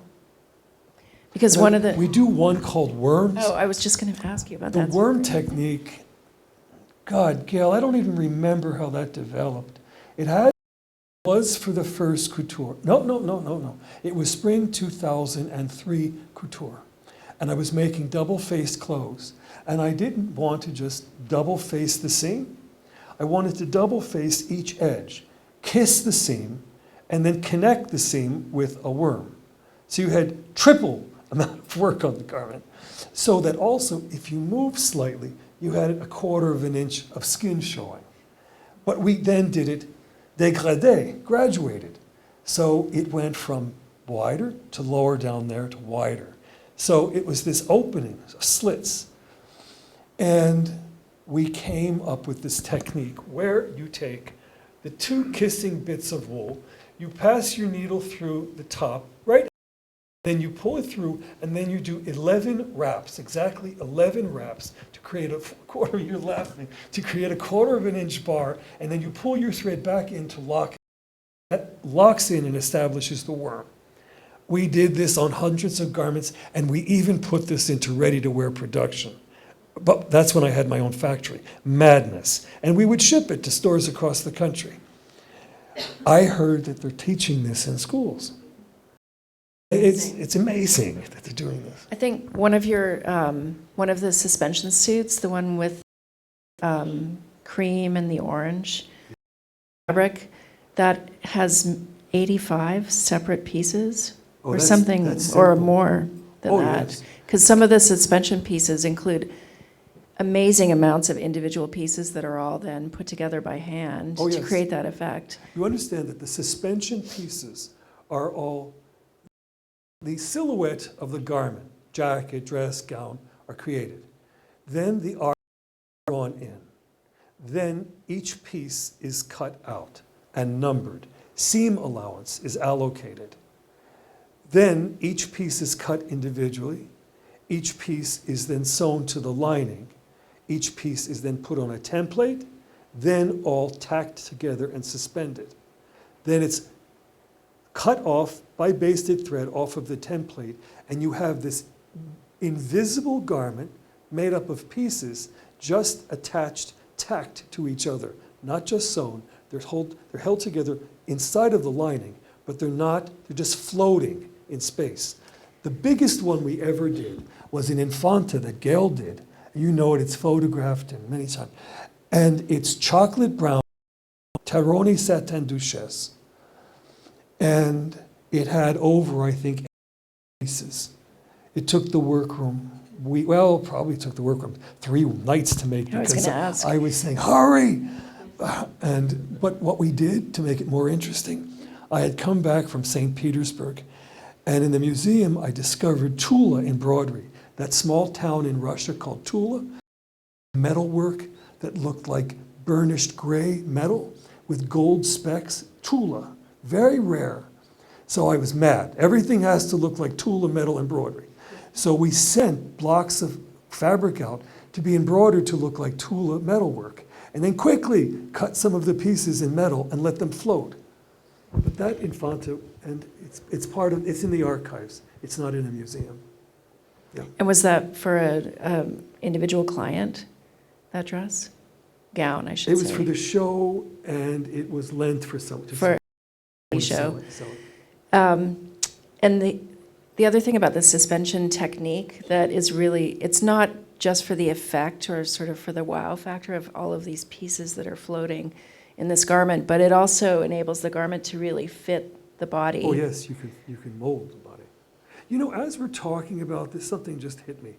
Because we do one called worms. Oh, I was just going to ask you about The that. worm technique, God, Gail, I don't even remember how that developed. Was for the first couture. No. It was spring 2003 couture. And I was making double-faced clothes. And I didn't want to just double-face the seam. I wanted to double-face each edge, kiss the seam, and then connect the seam with a worm. So you had triple amount of work on the garment. So that also, if you move slightly, you had 1/4 of an inch of skin showing. But we then did it dégradé, graduated. So it went from wider to lower down there to wider. So it was this opening, slits. And we came up with this technique where you take the 2 kissing bits of wool, you pass your needle through the top, right? Then you pull it through, and then you do 11 wraps, exactly 11 wraps to create a quarter, you're laughing, to create a 1/4 of an inch bar, and then you pull your thread back in to lock it. That locks in and establishes the worm. We did this on hundreds of garments, and we even put this into ready-to-wear production. But that's when I had my own factory. Madness. And we would ship it to stores across the country. I heard that they're teaching this in schools. It's amazing that they're doing this. I think one of the suspension suits, the one with cream and the orange fabric, that has 85 separate pieces Oh, or that's- something, that's or simple. more than Oh, that. yes. Because some of the suspension pieces include amazing amounts of individual pieces that are all then put together by hand Oh, to yes. create that effect. You understand that the suspension pieces are all the silhouette of the garment, jacket, dress, gown, are created. Then the art is drawn in. Then each piece is cut out and numbered. Seam allowance is allocated. Then each piece is cut individually. Each piece is then sewn to the lining. Each piece is then put on a template, then all tacked together and suspended. Then it's cut off by basted thread off of the template, and you have this invisible garment made up of pieces just attached, tacked to each other, not just sewn. They're held together inside of the lining, but they're just floating in space. The biggest one we ever did was an Infanta that Gail did. You know it, it's photographed in many times. And it's chocolate brown, Taroni satin duchesse. And it had over, I think, 8 pieces. It took the workroom, probably took the workroom 3 nights to make, I was because gonna ask. I was saying, hurry! But what we did to make it more interesting, I had come back from St. Petersburg, and in the museum I discovered Tula embroidery, that small town in Russia called Tula, metalwork that looked like burnished gray metal with gold specks. Tula, very rare. So I was mad. Everything has to look like Tula metal embroidery. So we sent blocks of fabric out to be embroidered to look like Tula metalwork, and then quickly cut some of the pieces in metal and let them float. But that Infanta, and it's in the archives. It's not in a museum. Yeah. And was that for an individual client, that dress? Gown, I should It say. was for the show, and it was lent for someone. For a show. And the other thing about the suspension technique that is really, it's not just for the effect or sort of for the wow factor of all of these pieces that are floating in this garment, but it also enables the garment to really fit the body. Oh yes, you can mold the body. You know, as we're talking about this, something just hit me.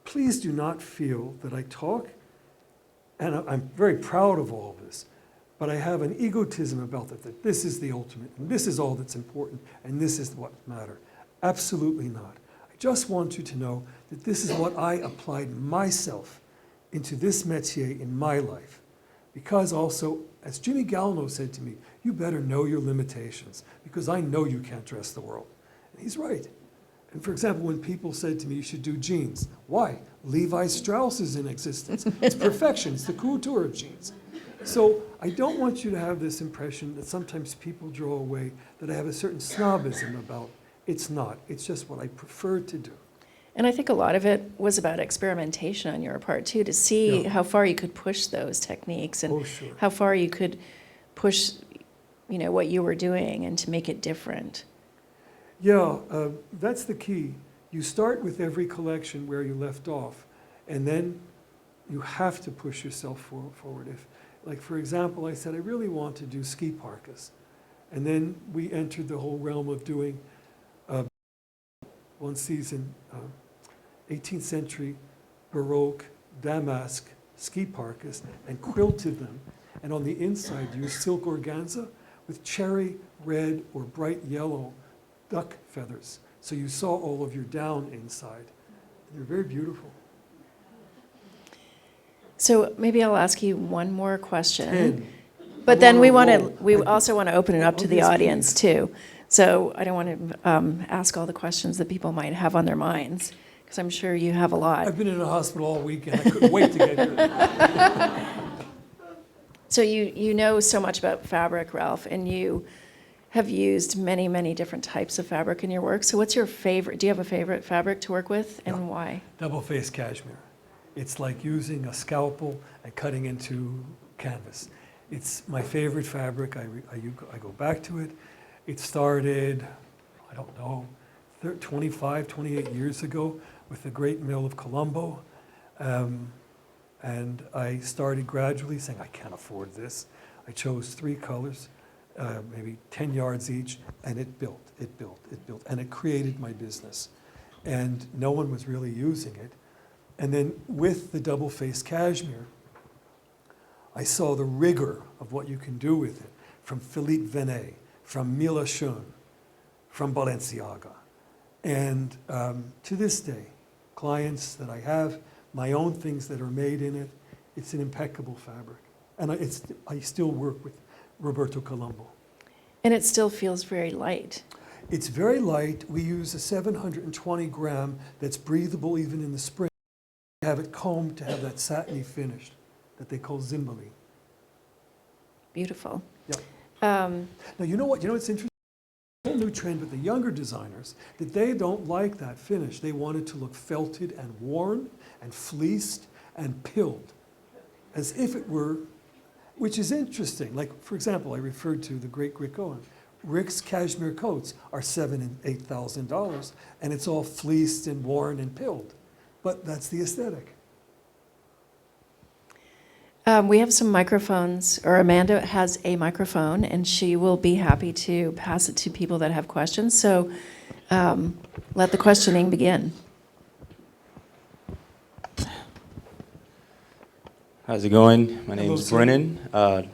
Please do not feel that I talk, and I'm very proud of all of this, but I have an egotism about that this is the ultimate, and this is all that's important, and this is what matters. Absolutely not. I just want you to know that this is what I applied myself into this métier in my life. Because also, as Jimmy Galno said to me, you better know your limitations, because I know you can't dress the world. And he's right. And for example, when people said to me, you should do jeans. Why? Levi Strauss is in existence. It's perfection. It's the couture of jeans. So I don't want you to have this impression that sometimes people draw away that I have a certain snobism about. It's not. It's just what I prefer to do. And I think a lot of it was about experimentation on your part too, to see how far you could push those techniques and how far you could push, what you were doing and to make it different. Yeah, that's the key. You start with every collection where you left off, and then you have to push yourself forward. Like for example, I said, I really want to do ski parkas. And then we entered the whole realm of doing one season, 18th century Baroque damask ski parkas and quilted them. And on the inside used silk organza with cherry red or bright yellow duck feathers. So you saw all of your down inside. They're very beautiful. So maybe I'll ask you one more question. 10. But then we Whoa. also want to open it up to the yes, audience too. So I don't want to ask all the questions that people might have on their minds, because I'm sure you have a lot. I've been in a hospital all week and I couldn't wait to get here. So you know so much about fabric, Ralph, and you have used many, many different types of fabric in your work. So what's your favorite? Do you have a favorite fabric to work with, and Yeah. why? Double-faced cashmere. It's like using a scalpel and cutting into canvas. It's my favorite fabric. I go back to it. It started, I don't know, 25, 28 years ago with the great mill of Colombo. And I started gradually saying, I can't afford this. I chose 3 colors, maybe 10 yards each, and it built, and it created my business. And no one was really using it. And then with the double-faced cashmere, I saw the rigor of what you can do with it, from Philippe Venet, from Mila Schön, from Balenciaga. And to this day, clients that I have, my own things that are made in it, it's an impeccable fabric. And I still work with Roberto Colombo. And it still feels very light. It's very light. We use a 720 gram that's breathable even in the spring. We have it combed to have that satiny finish that they call zimbali. Beautiful. Yep. Um, Now, you know what? You know what's interesting? A whole new trend with the younger designers that they don't like that finish. They want it to look felted and worn and fleeced and pilled, as if it were, which is interesting. Like, for example, I referred to the great Rick Owens. Rick's cashmere coats are $7,000 and $8,000, and it's all fleeced and worn and pilled. But that's the aesthetic. we have some microphones, or Amanda has a microphone, and she will be happy to pass it to people that have questions. So let the questioning begin. How's it going? My Hello, name's sir. Brennan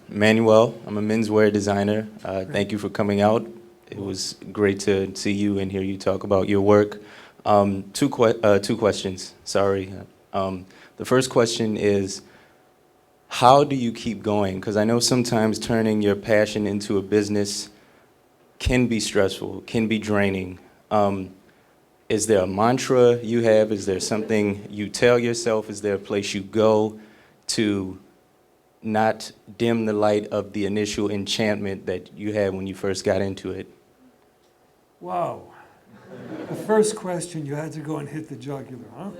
Manuel. I'm a menswear designer. Thank you for coming out. It was great to see you and hear you talk about your work. Two questions, sorry. The first question is, how do you keep going? Because I know sometimes turning your passion into a business can be stressful, can be draining. Is there a mantra you have? Is there something you tell yourself? Is there a place you go to not dim the light of the initial enchantment that you had when you first got into it? Wow. The first question, you had to go and hit the jugular, huh?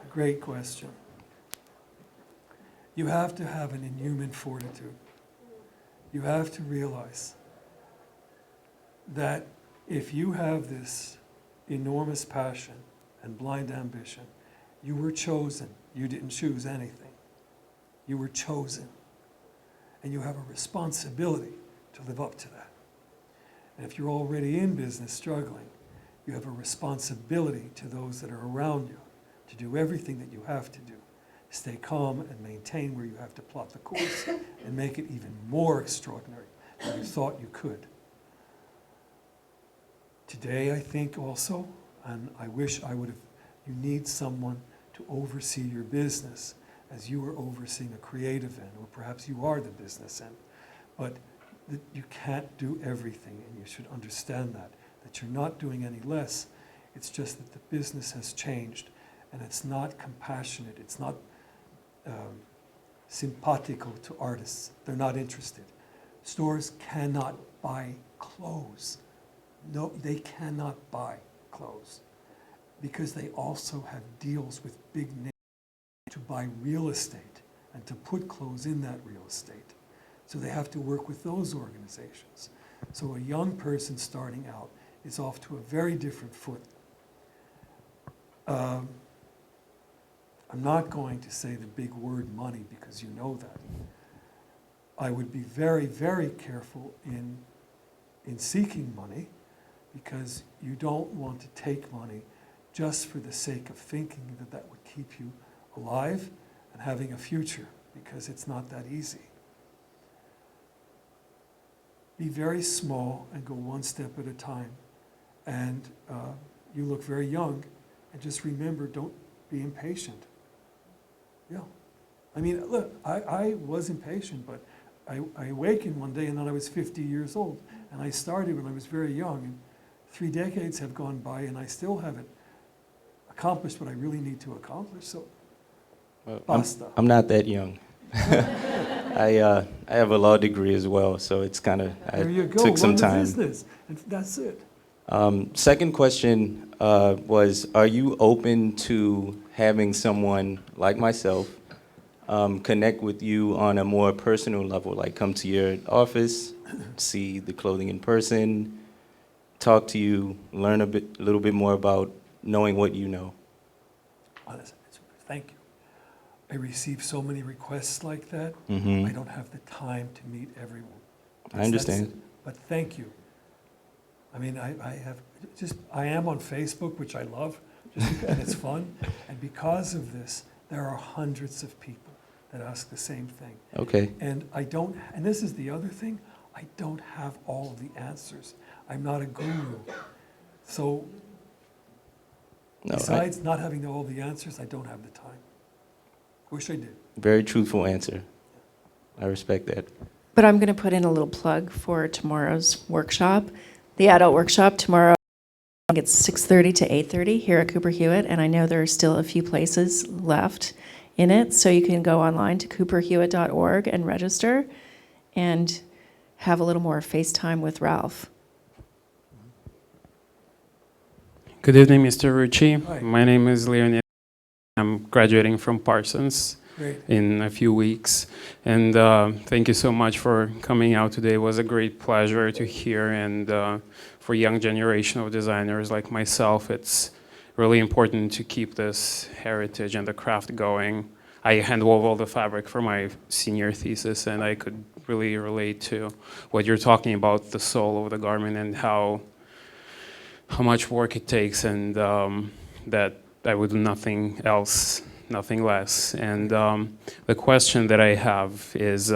Great question. You have to have an inhuman fortitude. You have to realize that if you have this enormous passion and blind ambition, you were chosen. You didn't choose anything. You were chosen. And you have a responsibility to live up to that. And if you're already in business struggling, you have a responsibility to those that are around you to do everything that you have to do. Stay calm and maintain where you have to plot the course and make it even more extraordinary than you thought you could. Today, I think also, and I wish I would have, you need someone to oversee your business as you are overseeing a creative end, or perhaps you are the business end. But you can't do everything, and you should understand that you're not doing any less. It's just that the business has changed, and it's not compassionate. It's not simpatico to artists. They're not interested. Stores cannot buy clothes. No, they cannot buy clothes because they also have deals with big names to buy real estate and to put clothes in that real estate. So they have to work with those organizations. So a young person starting out is off to a very different foot. I'm not going to say the big word money because you know that. I would be very, very careful in seeking money because you don't want to take money just for the sake of thinking that that would keep you alive and having a future, because it's not that easy. Be very small and go one step at a time. And you look very young, and just remember, don't be impatient. Yeah. I mean, look, I was impatient, but I awakened one day and then I was 50 years old. And I started when I was very young. And 3 decades have gone by and I still haven't accomplished what I really need to accomplish. So, Well, basta. I'm not that young. I have a law degree as well, so it's kind of, I There you go. took some Run the time. business. And that's it. Second question was, are you open to having someone like myself connect with you on a more personal level, like come to your office, see the clothing in person, talk to you, learn a little bit more about knowing what you know? Honestly, thank you. I receive so many requests like that. Mhm. I don't have the time to meet everyone. I understand. But thank you. I mean, I am on Facebook, which I love, and it's fun. And because of this, there are hundreds of people that ask the same thing. Okay. And and this is the other thing, I don't have all of the answers. I'm not a guru. So No, besides not having all the answers, I don't have the time. Wish I did. very truthful answer. I respect that. But I'm going to put in a little plug for tomorrow's workshop. The adult workshop tomorrow, I think it's 6:30 to 8:30 here at Cooper Hewitt, and I know there are still a few places left in it, so you can go online to cooperhewitt.org and register and have a little more FaceTime with Ralph. Good evening, Mr. Rucci. Hi. My name is Leonid. I'm graduating from Parsons Great. in a few weeks. And thank you so much for coming out today. It was a great pleasure to hear. And for young generation of designers like myself, it's really important to keep this heritage and the craft going. I handwove all the fabric for my senior thesis, and I could really relate to what you're talking about, the soul of the garment and how much work it takes, and that I would do nothing else, nothing less. And the question that I have is,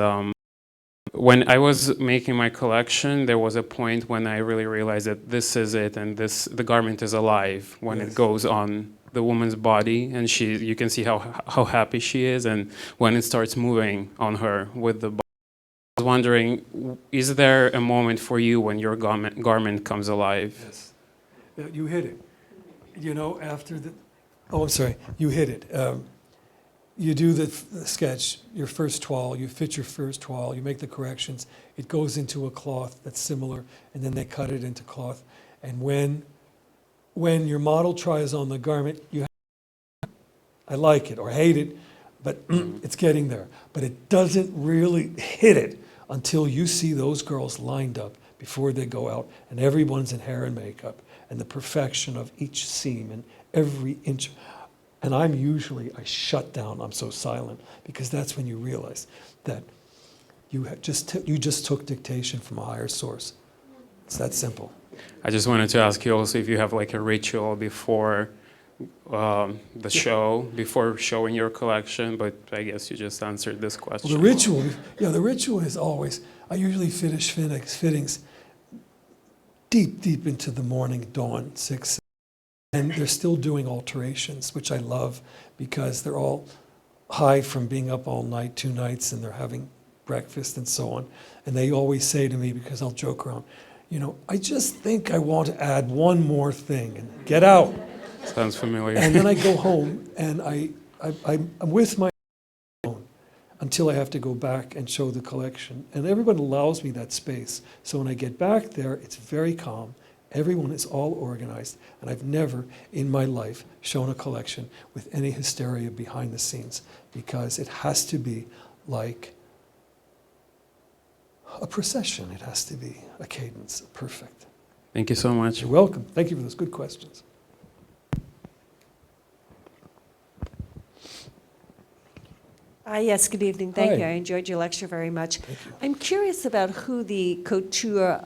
when I was making my collection, there was a point when I really realized that this is it, and the garment is alive when Yes. it goes on the woman's body, and you can see how happy she is, and when it starts moving on her with the body. I was wondering, is there a moment for you when your garment comes alive? Yes. You hit it. You know, I'm sorry, you hit it. You do the sketch, your first toile, you fit your first toile, you make the corrections, it goes into a cloth that's similar, and then they cut it into cloth. And when your model tries on the garment, I like it or hate it, but it's getting there. But it doesn't really hit it until you see those girls lined up before they go out, and everyone's in hair and makeup, and the perfection of each seam and every inch. And I shut down, I'm so silent, because that's when you realize that you just took dictation from a higher source. It's that simple. I just wanted to ask you also if you have like a ritual before the show, before showing your collection, but I guess you just answered this question. Well, the ritual is always, I usually finish fittings deep into the morning, dawn, 6. And they're still doing alterations, which I love because they're all high from being up all night, 2 nights, and they're having breakfast and so on. And they always say to me, because I'll joke around, I just think I want to add one more thing and get out. Sounds familiar. And then I go home and I'm with my phone until I have to go back and show the collection. And everyone allows me that space. So when I get back there, it's very calm. Everyone is all organized, and I've never in my life shown a collection with any hysteria behind the scenes, because it has to be like a procession. It has to be a cadence, perfect. Thank you so much. You're welcome. Thank you for those good questions. Yes, good evening. Thank Hi. you. I enjoyed your lecture very much. Thank you. I'm curious about who the couture,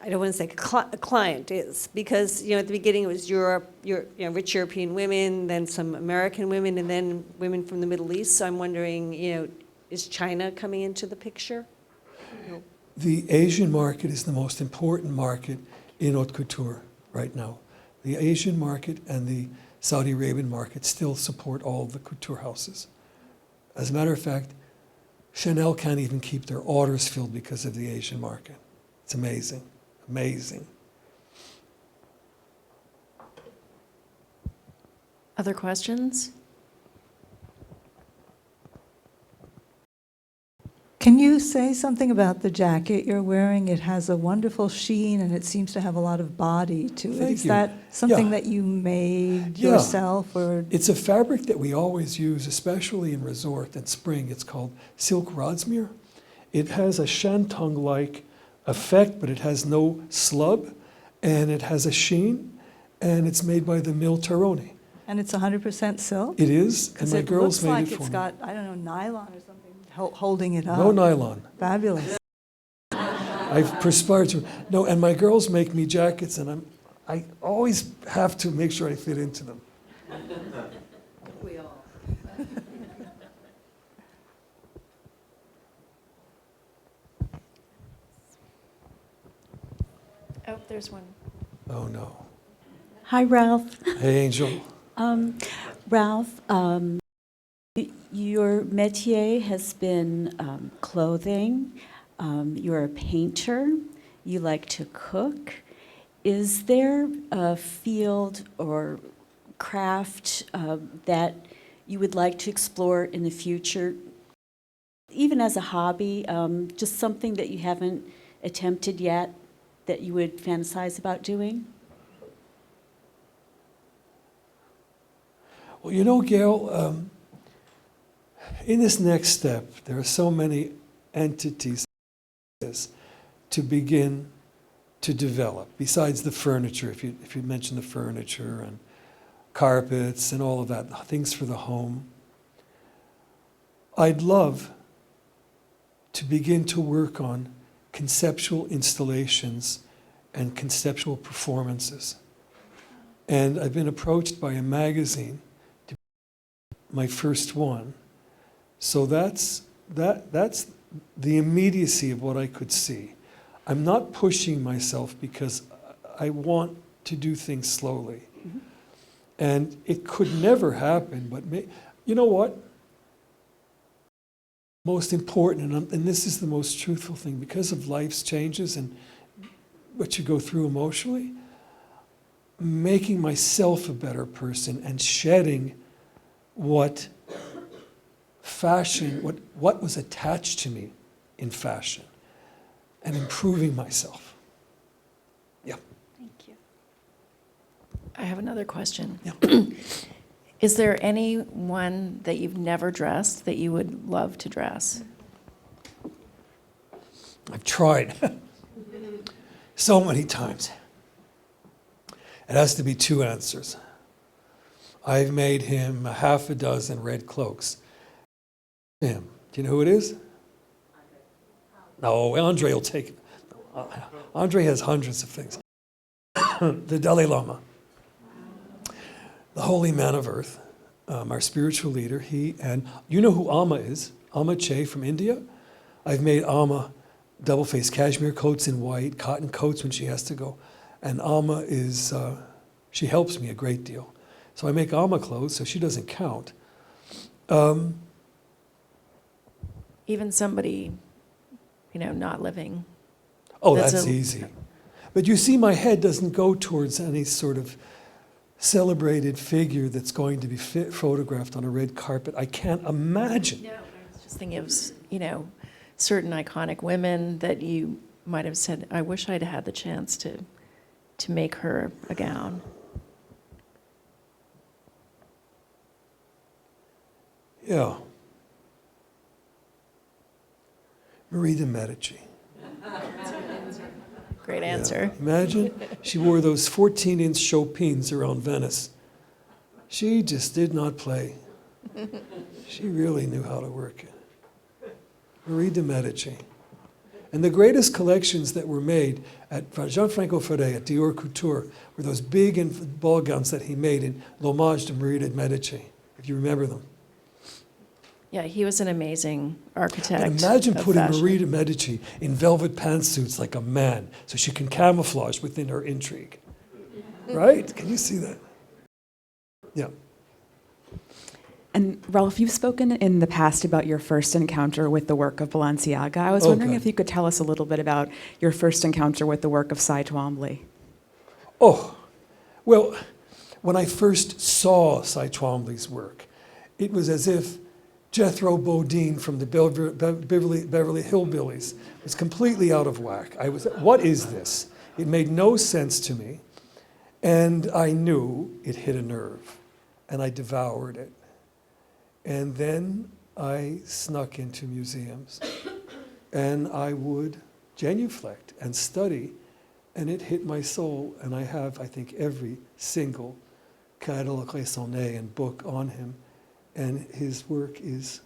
I don't want to say client is, because at the beginning it was Europe, rich European women, then some American women, and then women from the Middle East. So I'm wondering, is China coming into the picture? The Asian market is the most important market in haute couture right now. The Asian market and the Saudi Arabian market still support all of the couture houses. As a matter of fact, Chanel can't even keep their orders filled because of the Asian market. It's amazing, amazing. Other questions? say something about the jacket you're wearing? It has a wonderful sheen, and it seems to have a lot of body to it. Thank Is you. that something Yeah. that you made Yeah. yourself, or It's a fabric that we always use, especially in resort and spring. It's called silk rodsmere. It has a shantung-like effect, but it has no slub, and it has a sheen, and it's made by the mill Taroni. and it's 100% silk? It is, and Because my it girls looks made like it for it's me. got, I don't know, nylon or something holding it up. No nylon. Fabulous. I've perspired through. No, and my girls make me jackets, and I always have to make sure I fit into them. We all. Oh, there's one. Oh no. Hi, Ralph. Hey, Angel. Ralph, your métier has been clothing. You're a painter. You like to cook. Is there a field or craft that you would like to explore in the future, even as a hobby, just something that you haven't attempted yet that you would fantasize about doing? Well, you know, Gail, in this next step, there are so many entities to begin to develop, besides the furniture, if you mention the furniture and carpets and all of that, things for the home. I'd love to begin to work on conceptual installations and conceptual performances. And I've been approached by a magazine, my first one. So that's the immediacy of what I could see. I'm not pushing myself because I want to do things slowly. Mm-hmm. And it could never happen, but you know what? Most important, and this is the most truthful thing, because of life's changes and what you go through emotionally, making myself a better person and shedding what fashion, what was attached to me in fashion, and improving myself. Yeah. Thank you. I have another question. Yeah. Is there anyone that you've never dressed that you would love to dress? I've tried so many times. It has to be two answers. I've made him a half a dozen red cloaks. Him. Do you know who it is? No, Andre will take it. Andre has hundreds of things. The Dalai Lama, the holy man of earth, our spiritual leader, he, and you know who Amma is? Amma Che from India. I've made Amma double-faced cashmere coats in white, cotton coats when she has to go. And Amma is, she helps me a great deal. So I make Amma clothes, so she doesn't count. Even somebody, not living. Oh, That's that's a- easy. But you see, my head doesn't go towards any sort of celebrated figure that's going to be photographed on a red carpet. I can't imagine. No, I was just thinking of, certain iconic women that you might have said, I wish I'd had the chance to make her a gown. Yeah. Marie de Medici. Great Yeah. answer. Imagine she wore those 14-inch Chopins around Venice. She just did not play. She really knew how to work it. Marie de Medici. And the greatest collections that were made at Gianfranco Ferré, at Dior Couture, were those big ball gowns that he made in l'hommage to Marie de Medici, if you remember them. Yeah, he was an amazing architect. But imagine of putting fashion. Marie de Medici in velvet pantsuits like a man, so she can camouflage within her intrigue. Right? Can you see that? Yeah. And Ralph, you've spoken in the past about your first encounter with the work of Balenciaga. I was wondering Okay. if you could tell us a little bit about your first encounter with the work of Cy Twombly. Oh, well, when I first saw Cy Twombly's work, it was as if Jethro Bodine from the Beverly Hillbillies was completely out of whack. What is this? It made no sense to me. And I knew it hit a nerve. And I devoured it. And then I snuck into museums. And I would genuflect and study. And it hit my soul. And I have, I think, every single catalogue raisonné and book on him. And his work is,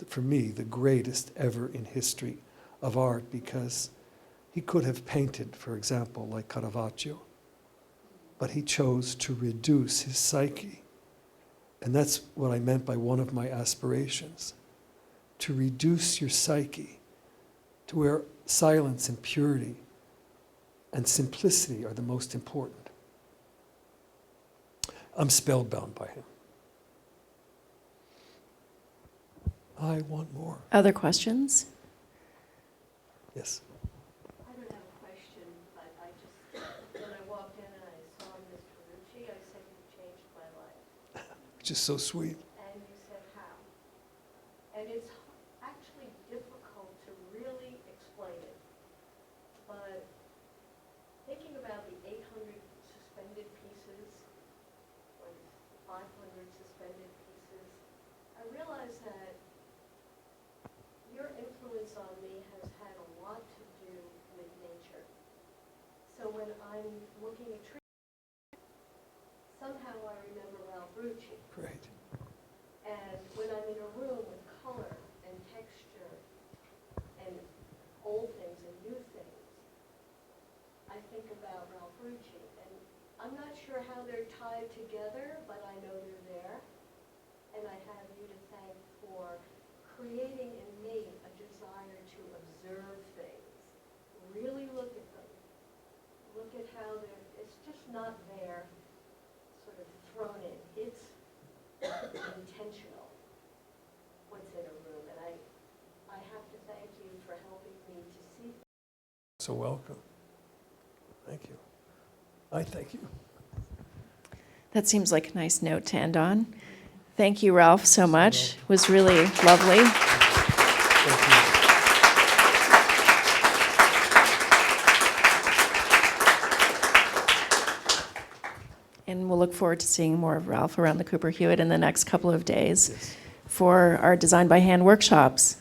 for me, the greatest ever in history of art, because he could have painted, for example, like Caravaggio, but he chose to reduce his psyche. And that's what I meant by one of my aspirations, to reduce your psyche to where silence and purity and simplicity are the most important. I'm spellbound by him. I want more. Other questions? Yes. I don't have a question, but I just, when I walked in and I saw Mr. Rucci, I said, you changed my life. Which is so sweet. And you said, how? And it's actually difficult to really explain it. But thinking about the 800 suspended pieces, or 500 suspended pieces, I realized that your influence on me has had a lot to do with nature. So when I'm looking at trees, somehow I remember Ralph Rucci. Great. And when I'm in a room with color and texture and old things and new things, I think about Ralph Rucci. And I'm not sure how they're tied together, but I know they're there. And I have you to thank for creating in me a desire to observe things, really look at them, look at how it's just not there, sort of thrown in. It's intentional, what's in a room, and I have to thank you for helping me to see things. So welcome. Thank you. I thank you. That seems like a nice note to end on. Thank you, Ralph, so much. It was really lovely. Thank you. And we'll look forward to seeing more of Ralph around the Cooper Hewitt in the next couple of days for our Design by Hand workshops.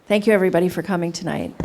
Thank you, everybody, for coming tonight.